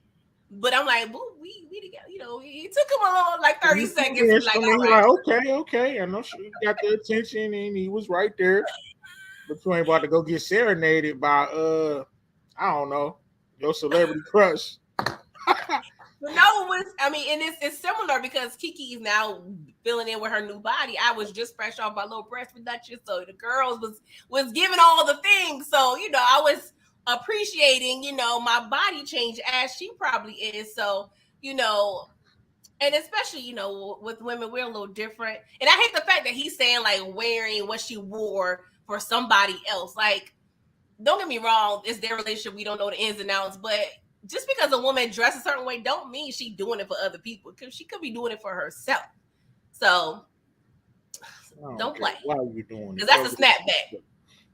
But I'm like, we together. You know, it took him a little, like 30 seconds. Yeah, like, okay. I know she got the attention and he was right there. But you ain't about to go get serenaded by I don't know, your celebrity crush. No, and it's similar because Kiki is now filling in with her new body. I was just fresh off my little breast reduction, so the girls was giving all the things. So, you know, I was appreciating, you know, my body change as she probably is. So, you know, and especially, you know, with women, we're a little different. And I hate the fact that he's saying like wearing what she wore for somebody else. Like, don't get me wrong, it's their relationship. We don't know the ins and outs, but just because a woman dresses a certain way don't mean she's doing it for other people, because she could be doing it for herself. So don't play. Why are you doing it? Because that's a snapback.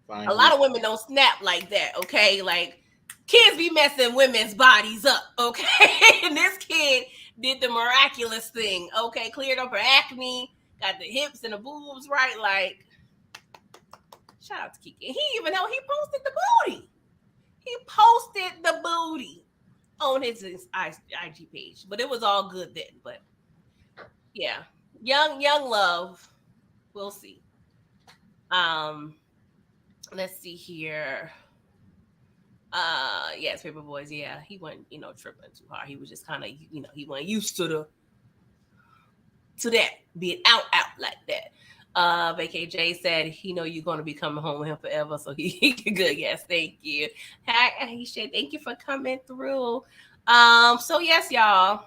A lot of women don't snap like that, okay? Like, kids be messing women's bodies up, okay? And this kid did the miraculous thing, okay? Cleared up her acne, got the hips and the boobs right. Like, shout out to Kiki. And he even know he posted the booty. He posted the booty on his IG page, but it was all good then. But yeah, young love. We'll see. Let's see here. Yes, Paper Boys. Yeah, he wasn't, you know, tripping too hard. He was just kind of, you know, he wasn't used to that being out like that. VKJ said he know you're gonna be coming home with him forever, so he good. Yes, thank you. Hi, Aisha, thank you for coming through. So yes, y'all.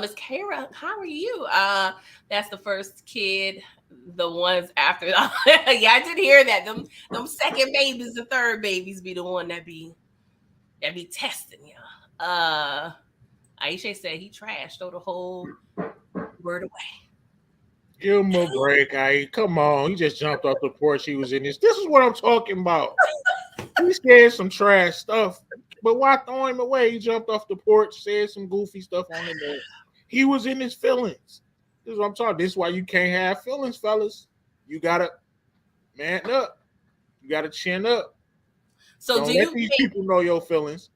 Miss Kara, how are you? That's the first kid. The ones after, yeah, I did hear that. Them second babies, the third babies be the one that be testing you. Aisha said he trashed, throw the whole word away. Give him a break, come on. He just jumped off the porch. He was in this. This is what I'm talking about. He said some trash stuff, but why throw him away? He jumped off the porch, said some goofy stuff on him. He was in his feelings. This is what I'm talking. This is why you can't have feelings, fellas. You gotta man up. You gotta chin up. So don't let these people know your feelings.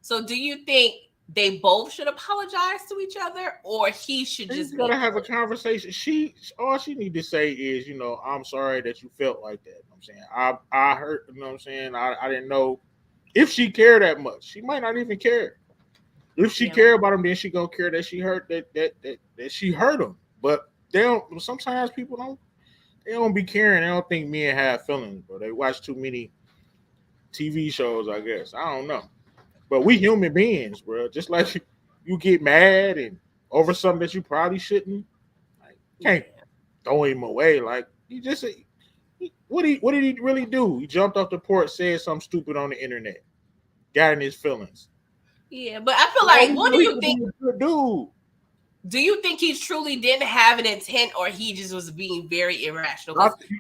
So do you think they both should apologize to each other, or he should just gotta have a conversation? All she need to say is, you know, I'm sorry that you felt like that. You know what I'm saying, I hurt. You know what I'm saying, I didn't know if she cared that much. She might not even care. If she care about him, then she gonna care that she hurt that she hurt him. But they don't. Sometimes people don't be caring. They don't think men have feelings, bro. They watch too many TV shows, I guess. I don't know. But we human beings, bro. Just like you get mad and over something that you probably shouldn't. Like, can't throw him away. Like, you just what did he really do? He jumped off the porch, said something stupid on the internet, got in his feelings. Yeah, but I feel like, what do you think? Do you think he truly didn't have an intent, or he just was being very irrational?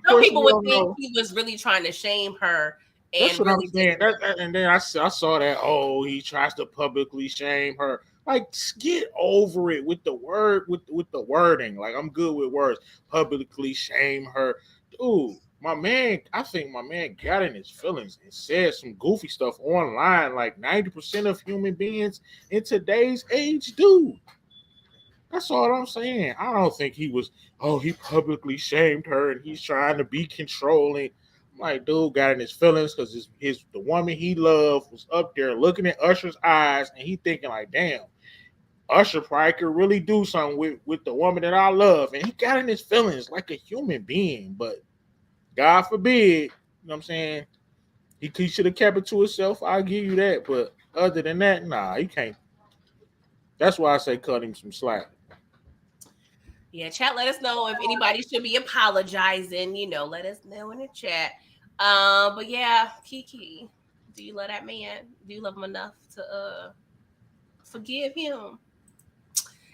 Some people would think he was really trying to shame her. And that's what I'm saying. And then I saw that, oh, he tries to publicly shame her. Like, get over it with the word, with the wording. Like, I'm good with words. Publicly shame her. Dude, I think my man got in his feelings and said some goofy stuff online, like 90% of human beings in today's age do. That's all I'm saying. I don't think he publicly shamed her and he's trying to be controlling. Like, dude got in his feelings because the woman he loved was up there looking at Usher's eyes, and he thinking like, damn, Usher probably could really do something with the woman that I love. And he got in his feelings like a human being. But God forbid, you know what I'm saying? He should have kept it to himself. I'll give you that. But other than that, nah, he can't. That's why I say cut him some slack. Yeah, chat, let us know if anybody should be apologizing. Let us know in the chat. But yeah, Kiki, do you love that man? Do you love him enough to forgive him?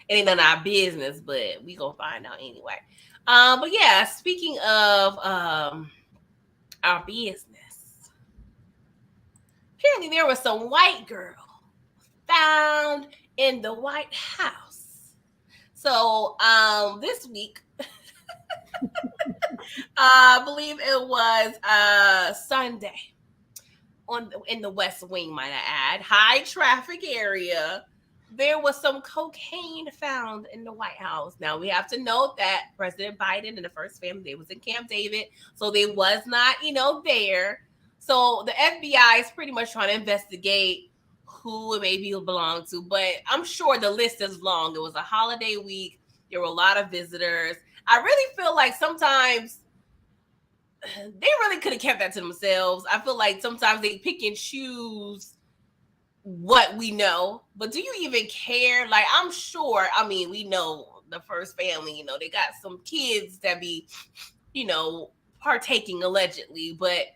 It ain't none of our business, but we gonna find out anyway. But yeah, speaking of our business, apparently there was some white girl found in the White House. So this week, I believe it was Sunday in the West Wing, might I add, high traffic area. There was some cocaine found in the White House. Now we have to note that President Biden and the first family, they was in Camp David, so they was not, there. So the FBI is pretty much trying to investigate who it maybe belong to, but I'm sure the list is long. It was a holiday week. There were a lot of visitors. I really feel like sometimes they really could have kept that to themselves. I feel like sometimes they pick and choose what we know, but do you even care? Like, I'm sure, we know the first family, they got some kids that be, partaking allegedly, but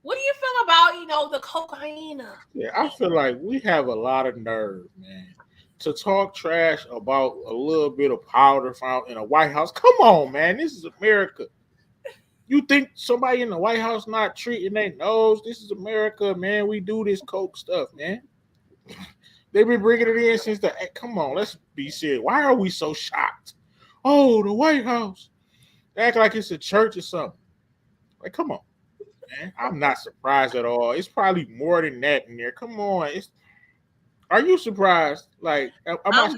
what do you feel about, the cocaine? Yeah, I feel like we have a lot of nerve, man, to talk trash about a little bit of powder found in a White House. Come on, man, this is America. You think somebody in the White House not treating their nose? This is America, man. We do this coke stuff, man. They've been bringing it in since come on, let's be serious. Why are we so shocked? Oh, the White House. They act like it's a church or something. Like, come on, man. I'm not surprised at all. It's probably more than that in there. Come on. Are you surprised? Like, I'm not.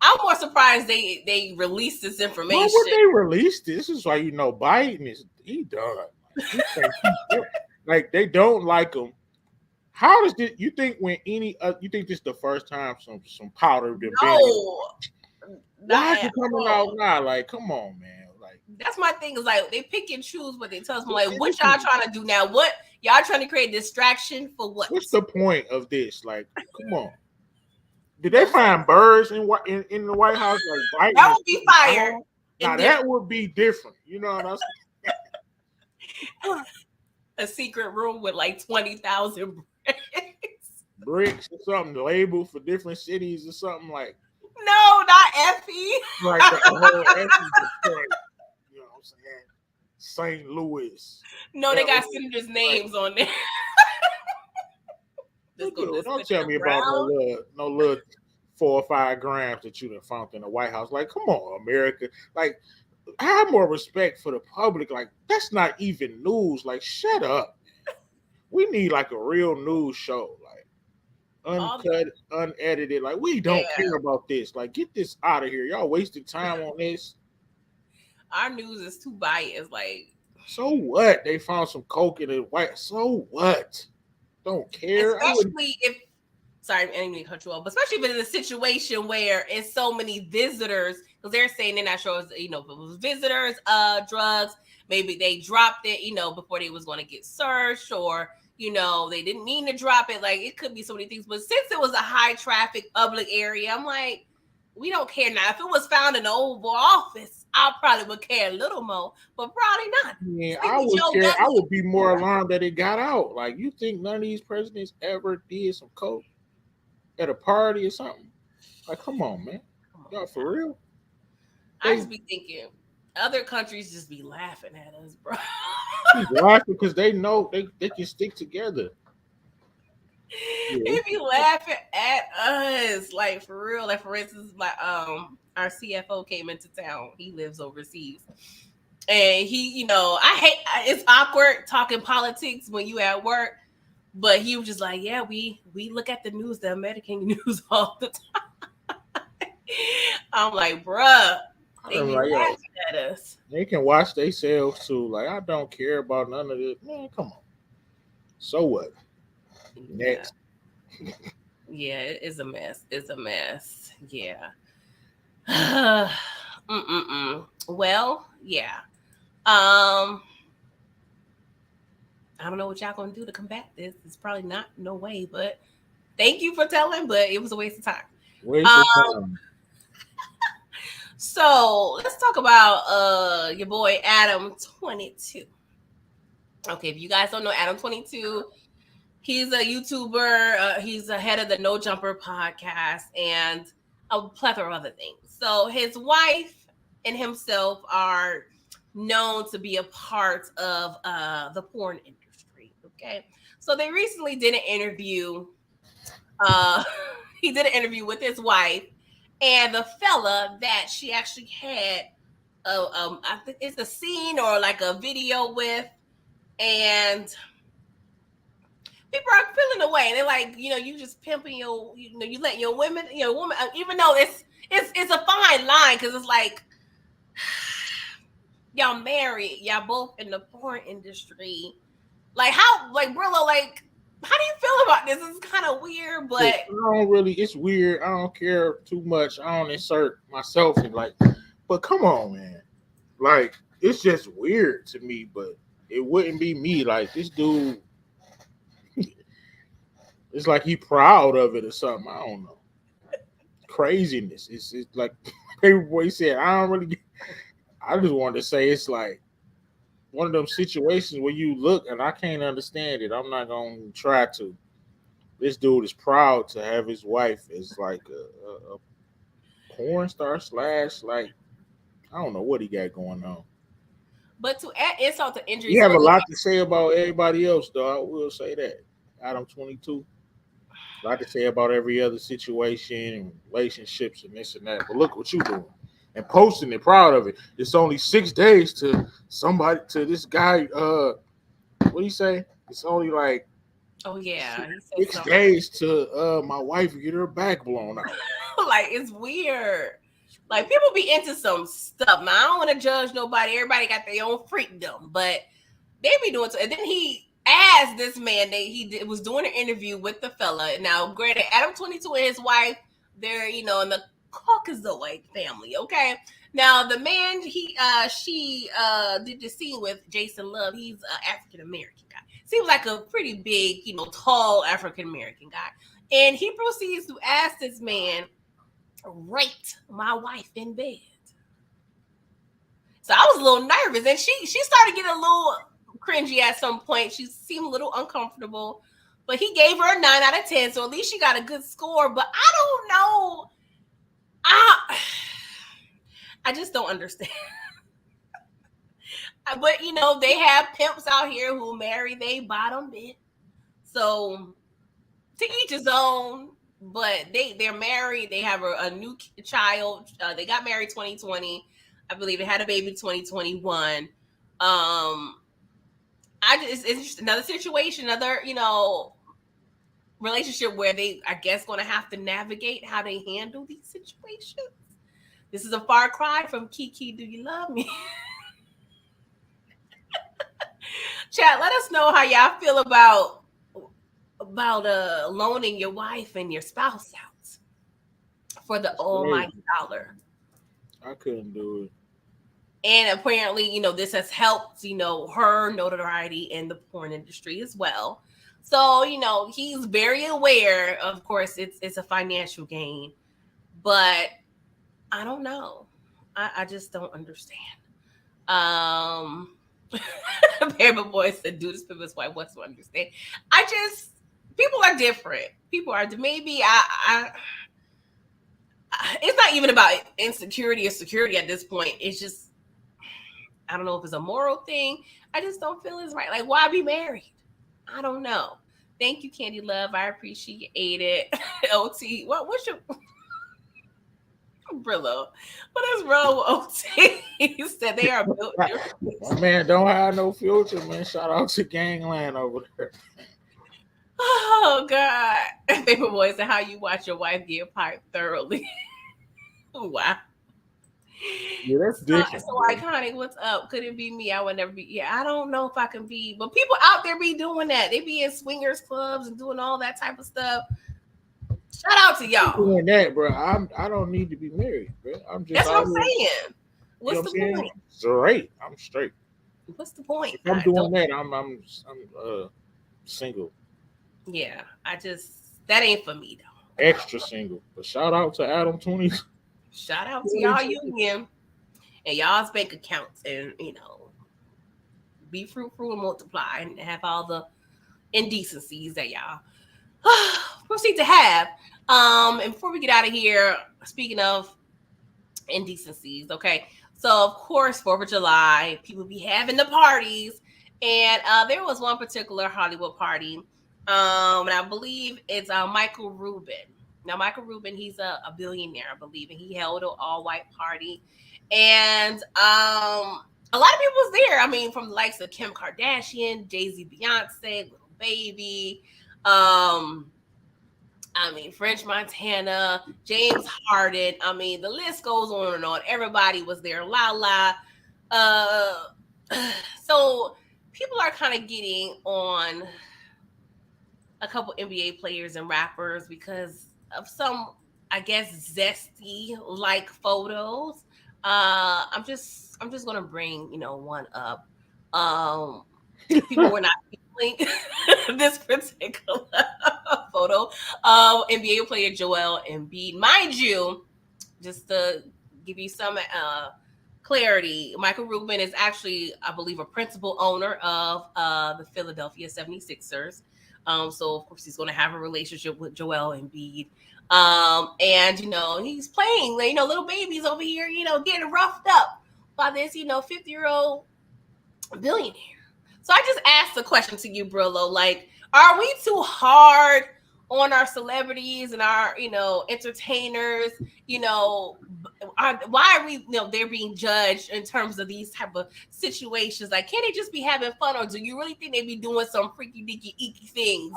I'm more surprised they released this information. Why would they release this? This is why Biden he done. Like, they don't like him. How does this? You think you think this is the first time some powder been? No, why is it coming out now? Like, come on, man. Like, that's my thing. Is like they pick and choose what they tell us. Like, what y'all trying to do now? What y'all trying to create a distraction for? What? What's the point of this? Like, come on. Did they find birds in the White House? Like, that would be fire. Now that would be different. You know what I'm saying? A secret room with like 20,000 bricks or something labeled for different cities or something like. No, not Effie. Like the whole Effie Detroit. You know what I'm saying? St. Louis. No, they got senators' names on there. Don't tell me about no little 4 or 5 grams that you done found in the White House. Like, come on, America. Like, have more respect for the public. Like, that's not even news. Like, shut up. We need like a real news show, like uncut, unedited. Like, we don't care about this. Like, get this out of here. Y'all wasted time on this. Our news is too biased. Like, so what? They found some coke in the White. So what? Don't care. Especially if, sorry, I didn't mean to cut you off, but especially if it's in a situation where it's so many visitors, because they're saying they're not sure, if it was visitors, drugs, maybe they dropped it, before they was going to get searched, or, they didn't mean to drop it. Like, it could be so many things. But since it was a high traffic public area, I'm like, we don't care now. If it was found in the Oval Office, I probably would care a little more, but probably not. Yeah, I would care. I would be more alarmed that it got out. Like, you think none of these presidents ever did some coke at a party or something? Like, come on, man. Y'all for real? I just be thinking, other countries just be laughing at us, bro. Laughing because they know they can stick together. Yeah. They be laughing at us, like, for real. Like, for instance, like our CFO came into town. He lives overseas, and he, it's awkward talking politics when you at work. But he was just like, yeah, we look at the news, the American news all the time. I'm like, bruh. I'm like, status. They can watch themselves too. Like, I don't care about none of this. Man, come on. So what? Next. Yeah, it is a mess. It's a mess. Yeah. Well, yeah. I don't know what y'all gonna do to combat this. It's probably not no way, but thank you for telling. But it was a waste of time. Waste of time. So let's talk about your boy Adam 22. Okay, if you guys don't know Adam 22, he's a YouTuber. He's the head of the No Jumper podcast and a plethora of other things. So his wife and himself are known to be a part of the porn industry. Okay, so they recently did an interview. He did an interview with his wife and the fella that she actually had. I think it's a scene or like a video with, and people are feeling away. They're like, you just pimping you let your woman, woman, even though it's a fine line because it's like y'all married, y'all both in the porn industry. Like how, like Brillo, like how do you feel about this? It's kind of weird, but I don't really. It's weird. I don't care too much. I don't insert myself in like, but come on, man. Like it's just weird to me, but it wouldn't be me. Like this dude. It's like he proud of it or something. I don't know. Craziness. It's like Paperboy said. I just wanted to say it's like one of them situations where you look and I can't understand it. I'm not gonna try to. This dude is proud to have his wife as like a porn star / like I don't know what he got going on. But to add insult to injury, You have a lot to say about everybody else, though. I will say that. Adam 22. A lot to say about every other situation and relationships and this and that. But look what you doing. And posting it, proud of it. It's only 6 days to this guy. What do you say? It's only like oh yeah, 6 days to my wife get her back blown out. Like it's weird. Like people be into some stuff. Now I don't want to judge nobody. Everybody got their own freakdom, but they be doing so. And then he asked this man that was doing an interview with the fella. Now, granted, Adam 22 and his wife, they're in the Caucasoid family. Okay. Now the man she did the scene with Jason Love. He's an African American guy. Seems like a pretty big, tall African American guy. And he proceeds to ask this man, rate my wife in bed. So I was a little nervous, and she started getting a little cringy at some point. She seemed a little uncomfortable, but he gave her a 9 out of 10, so at least she got a good score. But I don't know. I just don't understand. But they have pimps out here who marry they bottom bitch. So to each his own. But they're married. They have a new child. They got married 2020. I believe they had a baby 2021. It's just another situation, another relationship where they, I guess, going to have to navigate how they handle these situations. This is a far cry from Kiki, do you love me? Chat, let us know how y'all feel about loaning your wife and your spouse out for the almighty dollar. I couldn't do it. And apparently, this has helped, her notoriety in the porn industry as well. So, he's very aware. Of course, it's a financial gain, but I don't know. I just don't understand. Paper Boy said, "Do this for his wife wants to understand." People are different. People are maybe it's not even about insecurity or security at this point. It's just I don't know if it's a moral thing. I just don't feel it's right. Like, why be married? I don't know. Thank you, Candy Love. I appreciate it. OT, what's your Brillo? What is wrong with OT? He said they are built differently. My man don't have no future, man. Shout out to Gangland over there. Oh God. Paper Boy said, how you watch your wife get piped thoroughly. Wow. Yeah, that's different. So iconic. What's up? Could it be me? I would never be. Yeah, I don't know if I can be, but people out there be doing that. They be in swingers clubs and doing all that type of stuff. Shout out to y'all. Doing that, bro. I don't need to be married, bro. I'm just That's what out I'm here. saying. You know What's what the I'm saying? point? Straight. I'm straight. What's the point? If I'm doing that, I'm single. Yeah, that ain't for me though. Extra single. But shout out to Adam 20. Shout out to y'all union and y'all's bank accounts, and be fruitful and multiply and have all the indecencies that y'all proceed to have. And before we get out of here, speaking of indecencies, okay. So of course, 4th of July, people be having the parties, and there was one particular Hollywood party, and I believe it's Michael Rubin. Now, Michael Rubin, he's a billionaire, I believe, and he held an all-white party, and a lot of people was there. I mean, from the likes of Kim Kardashian, Jay-Z, Beyonce, Little Baby, French Montana, James Harden. I mean, the list goes on and on. Everybody was there. Lala. So people are kind of getting on a couple NBA players and rappers because of some, I guess, zesty like photos. I'm just gonna bring one up. People were not feeling this particular photo of NBA player Joel Embiid. Mind you, just to give you some clarity, Michael Rubin is actually, I believe, a principal owner of the Philadelphia 76ers. So of course he's going to have a relationship with Joel Embiid. And he's playing, little babies over here, getting roughed up by this, 50-year-old billionaire. So I just asked a question to you, Brillo. Like, are we too hard on our celebrities and our, entertainers? Why are we, they're being judged in terms of these type of situations? Like, can't they just be having fun, or do you really think they be doing some freaky dicky icky things?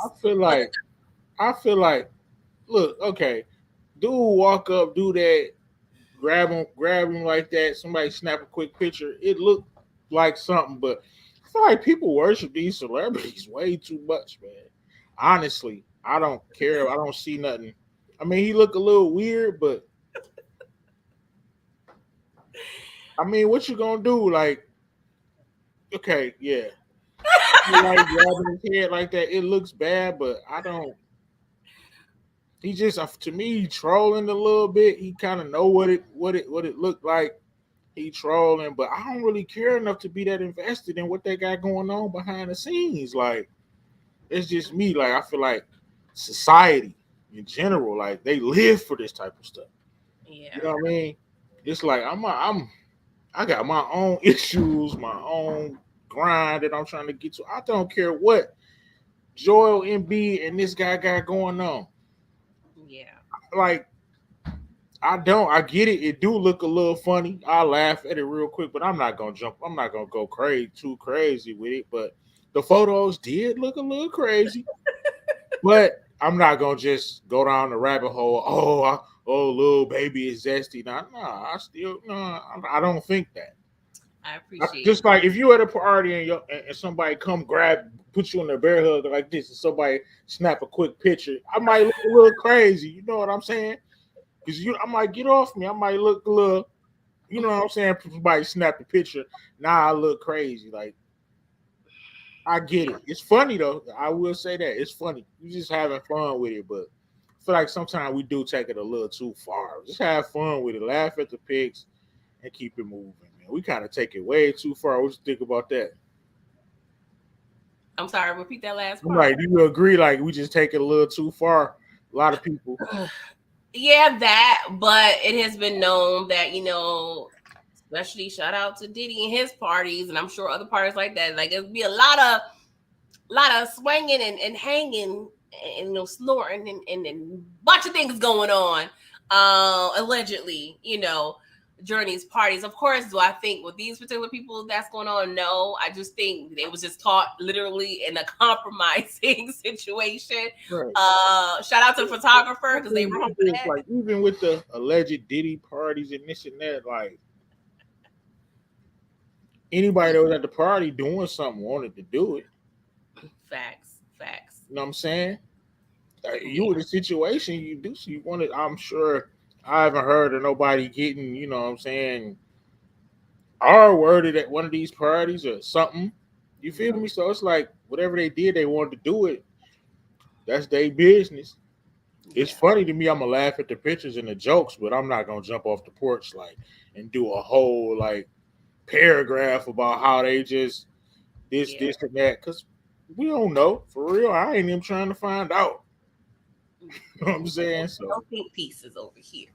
I feel like, look, okay, dude, walk up, do that, grab him like that. Somebody snap a quick picture. It looked like something, but I feel like people worship these celebrities way too much, man. Honestly, I don't care. I don't see nothing. I mean, he look a little weird, but I mean, what you gonna do? Like, okay, yeah, like grabbing his head like that. It looks bad, but I don't. He just, to me, he trolling a little bit. He kind of know what it looked like. He trolling, but I don't really care enough to be that invested in what they got going on behind the scenes. Like, it's just me. Like, I feel like society in general, like, they live for this type of stuff. Yeah. You know what I mean? It's like I got my own issues, my own grind that I'm trying to get to. I don't care what Joel Embiid and this guy got going on. Yeah. Like, I get it. It do look a little funny. I laugh at it real quick, but I'm not gonna go too crazy with it. But the photos did look a little crazy. But I'm not gonna just go down the rabbit hole. Oh, little baby is zesty. I don't think that. I appreciate just like if you at a party and somebody come put you in a bear hug like this, and somebody snap a quick picture, I might look a little crazy. You know what I'm saying? Because I might get off me. I might look a little, you know what I'm saying? Somebody snap a picture. Now I look crazy. Like, I get it. It's funny though. I will say that it's funny. You just having fun with it, but I feel like sometimes we do take it a little too far. Just have fun with it. Laugh at the pics and keep it moving, man. We kind of take it way too far. What you think about that? I'm sorry. Repeat that last part. Right. Do you agree? Like, we just take it a little too far? A lot of people. Yeah, that. But it has been known that especially shout out to Diddy and his parties, and I'm sure other parties like that. Like, it'll be a lot of swinging and hanging and snorting and bunch of things going on, allegedly, during these parties. Of course, do I think with these particular people that's going on? No, I just think they was just caught literally in a compromising situation. Right. Shout out to the photographer because they wrong for that. Like, even with the alleged Diddy parties and this and that, like, Anybody that was at the party doing something wanted to do it. Facts. You know what I'm saying? You Yeah. in a situation, you do. So you wanted. I'm sure I haven't heard of nobody getting. You know what I'm saying? R worded at one of these parties or something. You feel me? So it's like whatever they did, they wanted to do it. That's their business. It's Yeah. funny to me. I'm gonna laugh at the pictures and the jokes, but I'm not gonna jump off the porch like and do a whole like paragraph about how they just this, Yeah. this, and that. Because we don't know for real. I ain't even trying to find out. You know what I'm saying? So No think pieces over here.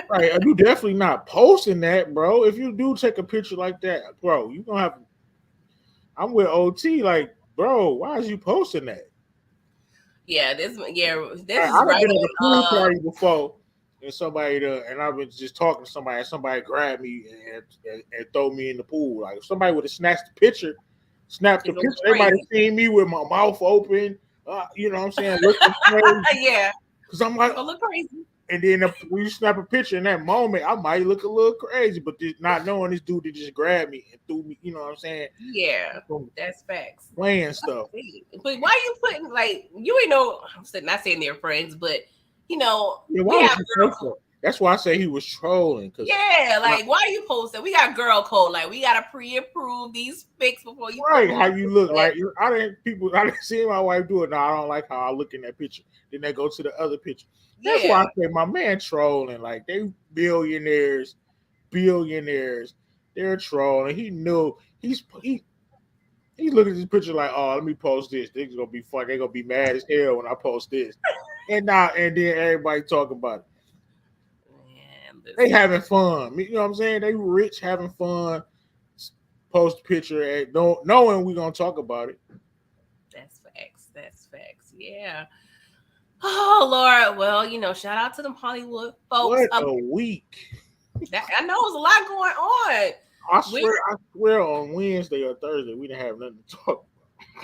right, you definitely not posting that, bro. If you do take a picture like that, bro, you gonna have. I'm with OT, like, bro. Why is you posting that? Yeah, this is I've right been at a pool on. party before, and and I've been just talking to somebody, and somebody grabbed me and throw me in the pool. Like if somebody would have snatched the picture, It's gonna they look might have crazy. seen me with my mouth open. You know what I'm saying? Looking crazy. Yeah, Because I'm it's like, gonna look crazy. and then when you snap a picture in that moment, I might look a little crazy, but not knowing this dude that just grabbed me and threw me, you know what I'm saying? Yeah, that's facts. Playing stuff. But why you putting like you ain't know? I'm not saying they're friends, but you know Yeah, we why would have you girl say code. so? That's why I say he was trolling. Cause Yeah, like why you posting? We got girl code. Like we gotta pre-approve these pics before you put right, them how on. you look like I didn't see my wife do it. No, I don't like how I look in that picture. Then they go to the other picture. That's why I Yeah, say my man trolling. Like they billionaires, they're trolling. He knew he's looking at this picture like, oh, let me post this. They're gonna be fun. They're gonna be mad as hell when I post this. And then everybody talk about it. man, They listen, having fun. You know what I'm saying? They rich having fun. Post a picture at don't knowing we're gonna talk about it. that's facts. That's facts. Yeah. Oh Lord. Well, shout out to them Hollywood folks. What a week. I know there's a lot going on. I swear on Wednesday or Thursday we didn't have nothing to talk about.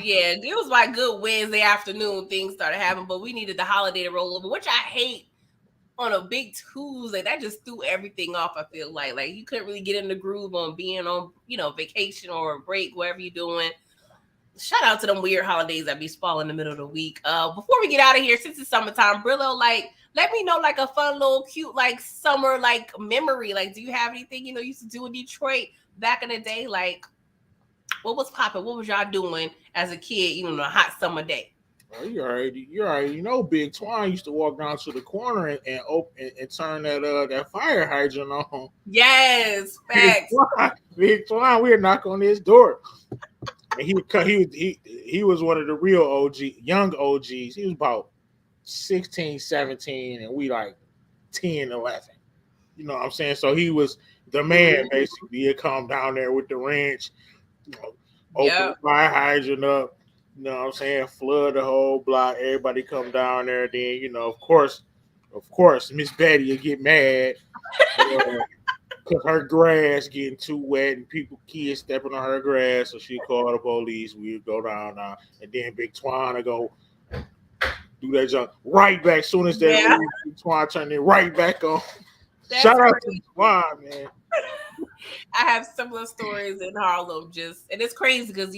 Yeah, it was like good Wednesday afternoon things started happening, but we needed the holiday to roll over, which I hate on a big Tuesday. That just threw everything off. I feel like you couldn't really get in the groove on being on vacation or a break, whatever you're doing. Shout out to them weird holidays that be falling in the middle of the week. Before we get out of here, since it's summertime, Brillo, like let me know like a fun little cute like summer like memory. Like, do you have anything you used to do in Detroit back in the day? Like, what was popping? What was y'all doing as a kid, on a hot summer day? Well, you already know Big Twine used to walk down to the corner and open and turn that fire hydrant on. Yes, facts. Big Twine, we'd knock on his door. And he was one of the real young OGs. He was about 16, 17, and we like 10, 11. You know what I'm saying? So he was the man, basically. He'd come down there with the wrench, open the fire hydrant up, you know what I'm saying? Flood the whole block. Everybody come down there. Then, of course, Miss Betty will get mad because her grass getting too wet and kids stepping on her grass. So she call the police. We'd go down now. And then Big Twine will go do that jump right back. Soon as they leave, Big Twine turn it right back on. Shout out to Twine, man. I have similar stories in Harlem, and it's crazy because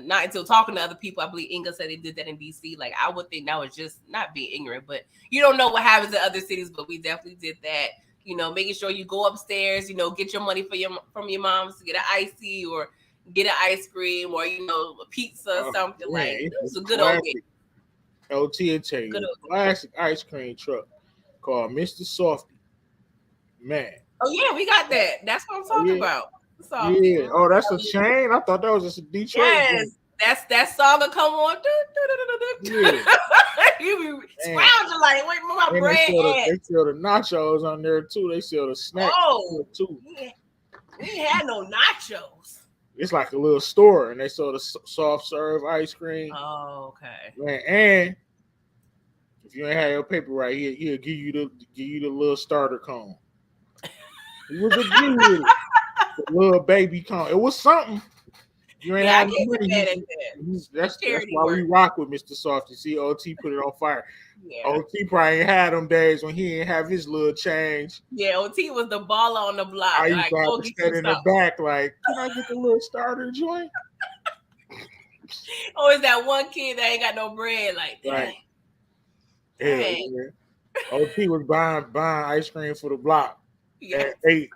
not until talking to other people, I believe Inga said they did that in DC. Like I would think that was just not being ignorant, but you don't know what happens in other cities. But we definitely did that. Making sure you go upstairs, get your money from your moms to get an icy or get an ice cream or a pizza or something. Man, like it was a good old day. LT will tell you, classic ice cream truck called Mr. Softy. Man. Oh yeah, we got that. That's what I'm talking about. Softy. Yeah. Oh, that's a chain. I thought that was just a Detroit. Yes, that song will come on. Yeah. You be scrounging like, wait, my bread. They sell the nachos on there too. They sell the snacks too. We had no nachos. It's like a little store, and they sell the soft serve ice cream. Oh, okay. Man, and if you ain't have your paper right, he'll give you the little starter cone. It was a good little baby cone. It was something. You ain't Yeah, I have no can't money. get mad at that. That's Charity why work. we rock with Mr. Softy. See, OT put it on fire. Yeah. OT probably ain't had them days when he ain't have his little change. Yeah, OT was the baller on the block. I used Like, to have go to get stand you in the something. back like, can I get the little starter joint? Or is that one kid that ain't got no bread? Like, dang. Right. Hell, Dang. yeah. OT was buying ice cream for the block Yeah. at 8.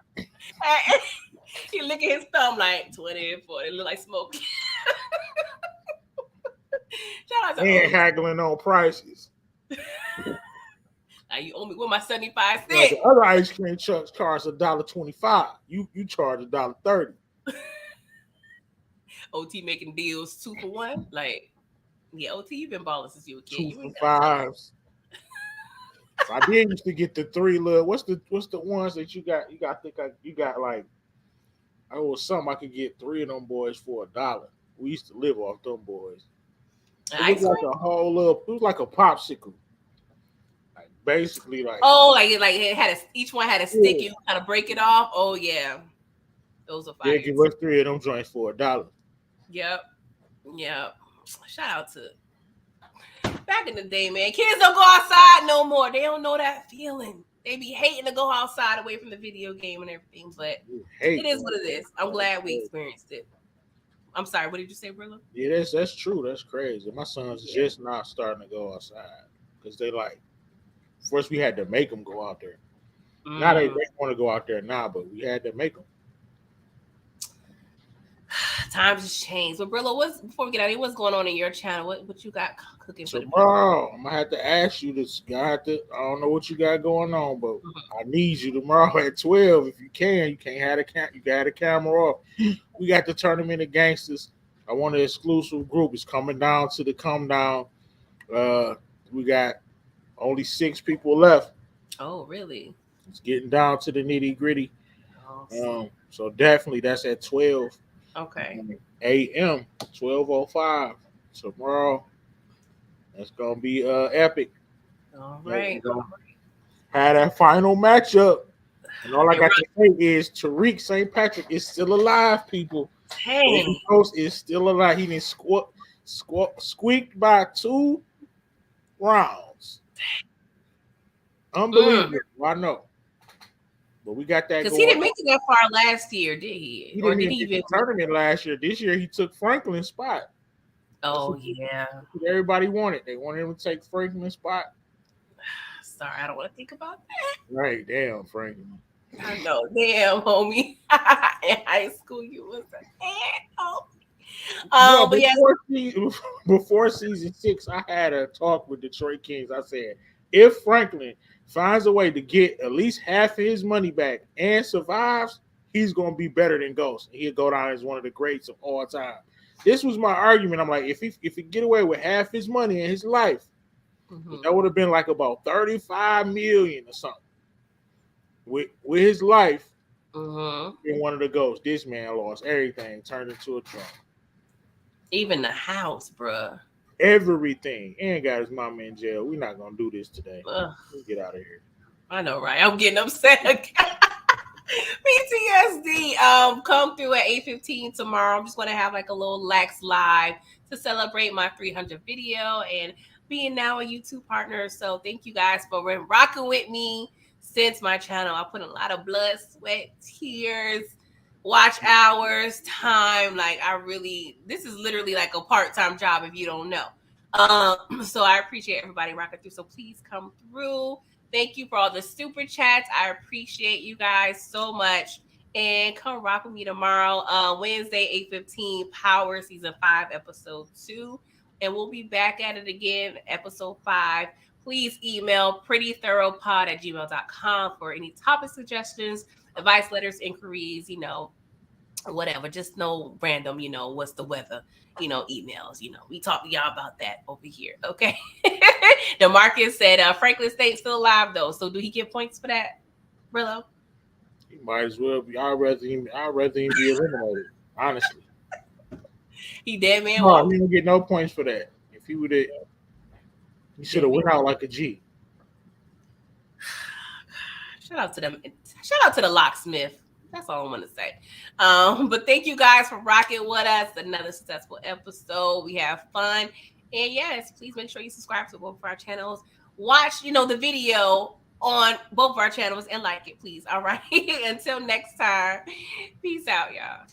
He look at his thumb like 20 and 40. It look like smoke. Shout out to And OT. haggling on prices. Like, you owe me with my 75 Like cents. the other ice cream trucks charge $1.25. You charge $1.30. OT making deals 2 for 1. Like, yeah, OT, you've been balling since you were a kid. 2 You for ain't got $5. I did used to get the 3 little. What's the ones that you got? You got like, I was something I could get 3 of them boys for $1. We used to live off them boys. It was like a whole little. It was like a popsicle. Like basically like. Oh, like it had each one had a stick. You kind of break it off. Oh yeah, those are fire. They give us 3 of them joints for $1. Yep. Shout out to back in the day, man. Kids don't go outside no more. They don't know that feeling. They be hating to go outside away from the video game and everything, but it is what it is. I'm glad we experienced it. I'm sorry, what did you say, Brillo? Yeah, that's true. That's crazy. My son's just not starting to go outside because they like. First, we had to make them go out there. Now they want to go out there now, but we had to make them. Times has changed. But Brillo, before we get out of here, what's going on in your channel? What you got cooking for tomorrow? I'm gonna have to ask you this. I don't know what you got going on, but I need you tomorrow at 12 if you can. You can't have you got the camera off. We got the Tournament of Gangsters. I want an exclusive group. It's coming down to the come down. We got only 6 people left. Oh, really? It's getting down to the nitty gritty. So definitely that's at 12. Okay. a.m. 12:05 tomorrow. That's gonna be epic. All right. Have that final matchup. And all I got to say is Tariq St. Patrick is still alive, people. Hey. Ghost is still alive. He didn't squeaked by 2 rounds. Unbelievable. I know. But we got that because he didn't make it that far last year, did he? He didn't even make the tournament last year. This year he took Franklin's spot. Oh yeah. Everybody wanted. They wanted him to take Franklin's spot. Sorry, I don't want to think about that. Right, damn, Franklin. I know, damn, homie. In high school, you was but yeah. Before season 6, I had a talk with Detroit Kings. I said, if Franklin finds a way to get at least half of his money back and survives, he's going to be better than Ghost. He'll go down as one of the greats of all time. This was my argument. I'm like, if he get away with half his money in his life, that would have been like about $35 million or something. With his life, in one of the Ghosts, this man lost everything, turned into a drunk. Even the house, bruh. Everything. And got his mama in jail. We're not gonna do this today. Let's get out of here. I know, right? I'm getting upset. PTSD. Come through at 8:15 tomorrow. I'm just gonna have like a little lax live to celebrate my 300 video and being now a YouTube partner. So thank you guys for rocking with me since my channel. I put a lot of blood, sweat, tears, watch hours, time. Like this is literally like a part-time job if you don't know. So I appreciate everybody rocking through. So please come through. Thank you for all the super chats. I appreciate you guys so much. And come rock with me tomorrow, Wednesday, 8:15, Power Season 5, Episode 2. And we'll be back at it again, Episode 5. Please email prettythoroughpod@gmail.com for any topic suggestions, advice, letters, inquiries, whatever. Just no random, what's the weather, emails. We talk to y'all about that over here. Okay. DeMarcus said Franklin State's still alive though. So do he get points for that, Brillo? He might as well be. I'd rather him be eliminated, honestly. He dead man. No, he don't get no points for that. If he would have, he should have went out like a G. Shout out to them. Shout out to the locksmith. That's all I want to say. But thank you guys for rocking with us. Another successful episode. We have fun. And yes, please make sure you subscribe to both of our channels. Watch, the video on both of our channels and like it, please. All right. Until next time. Peace out, y'all.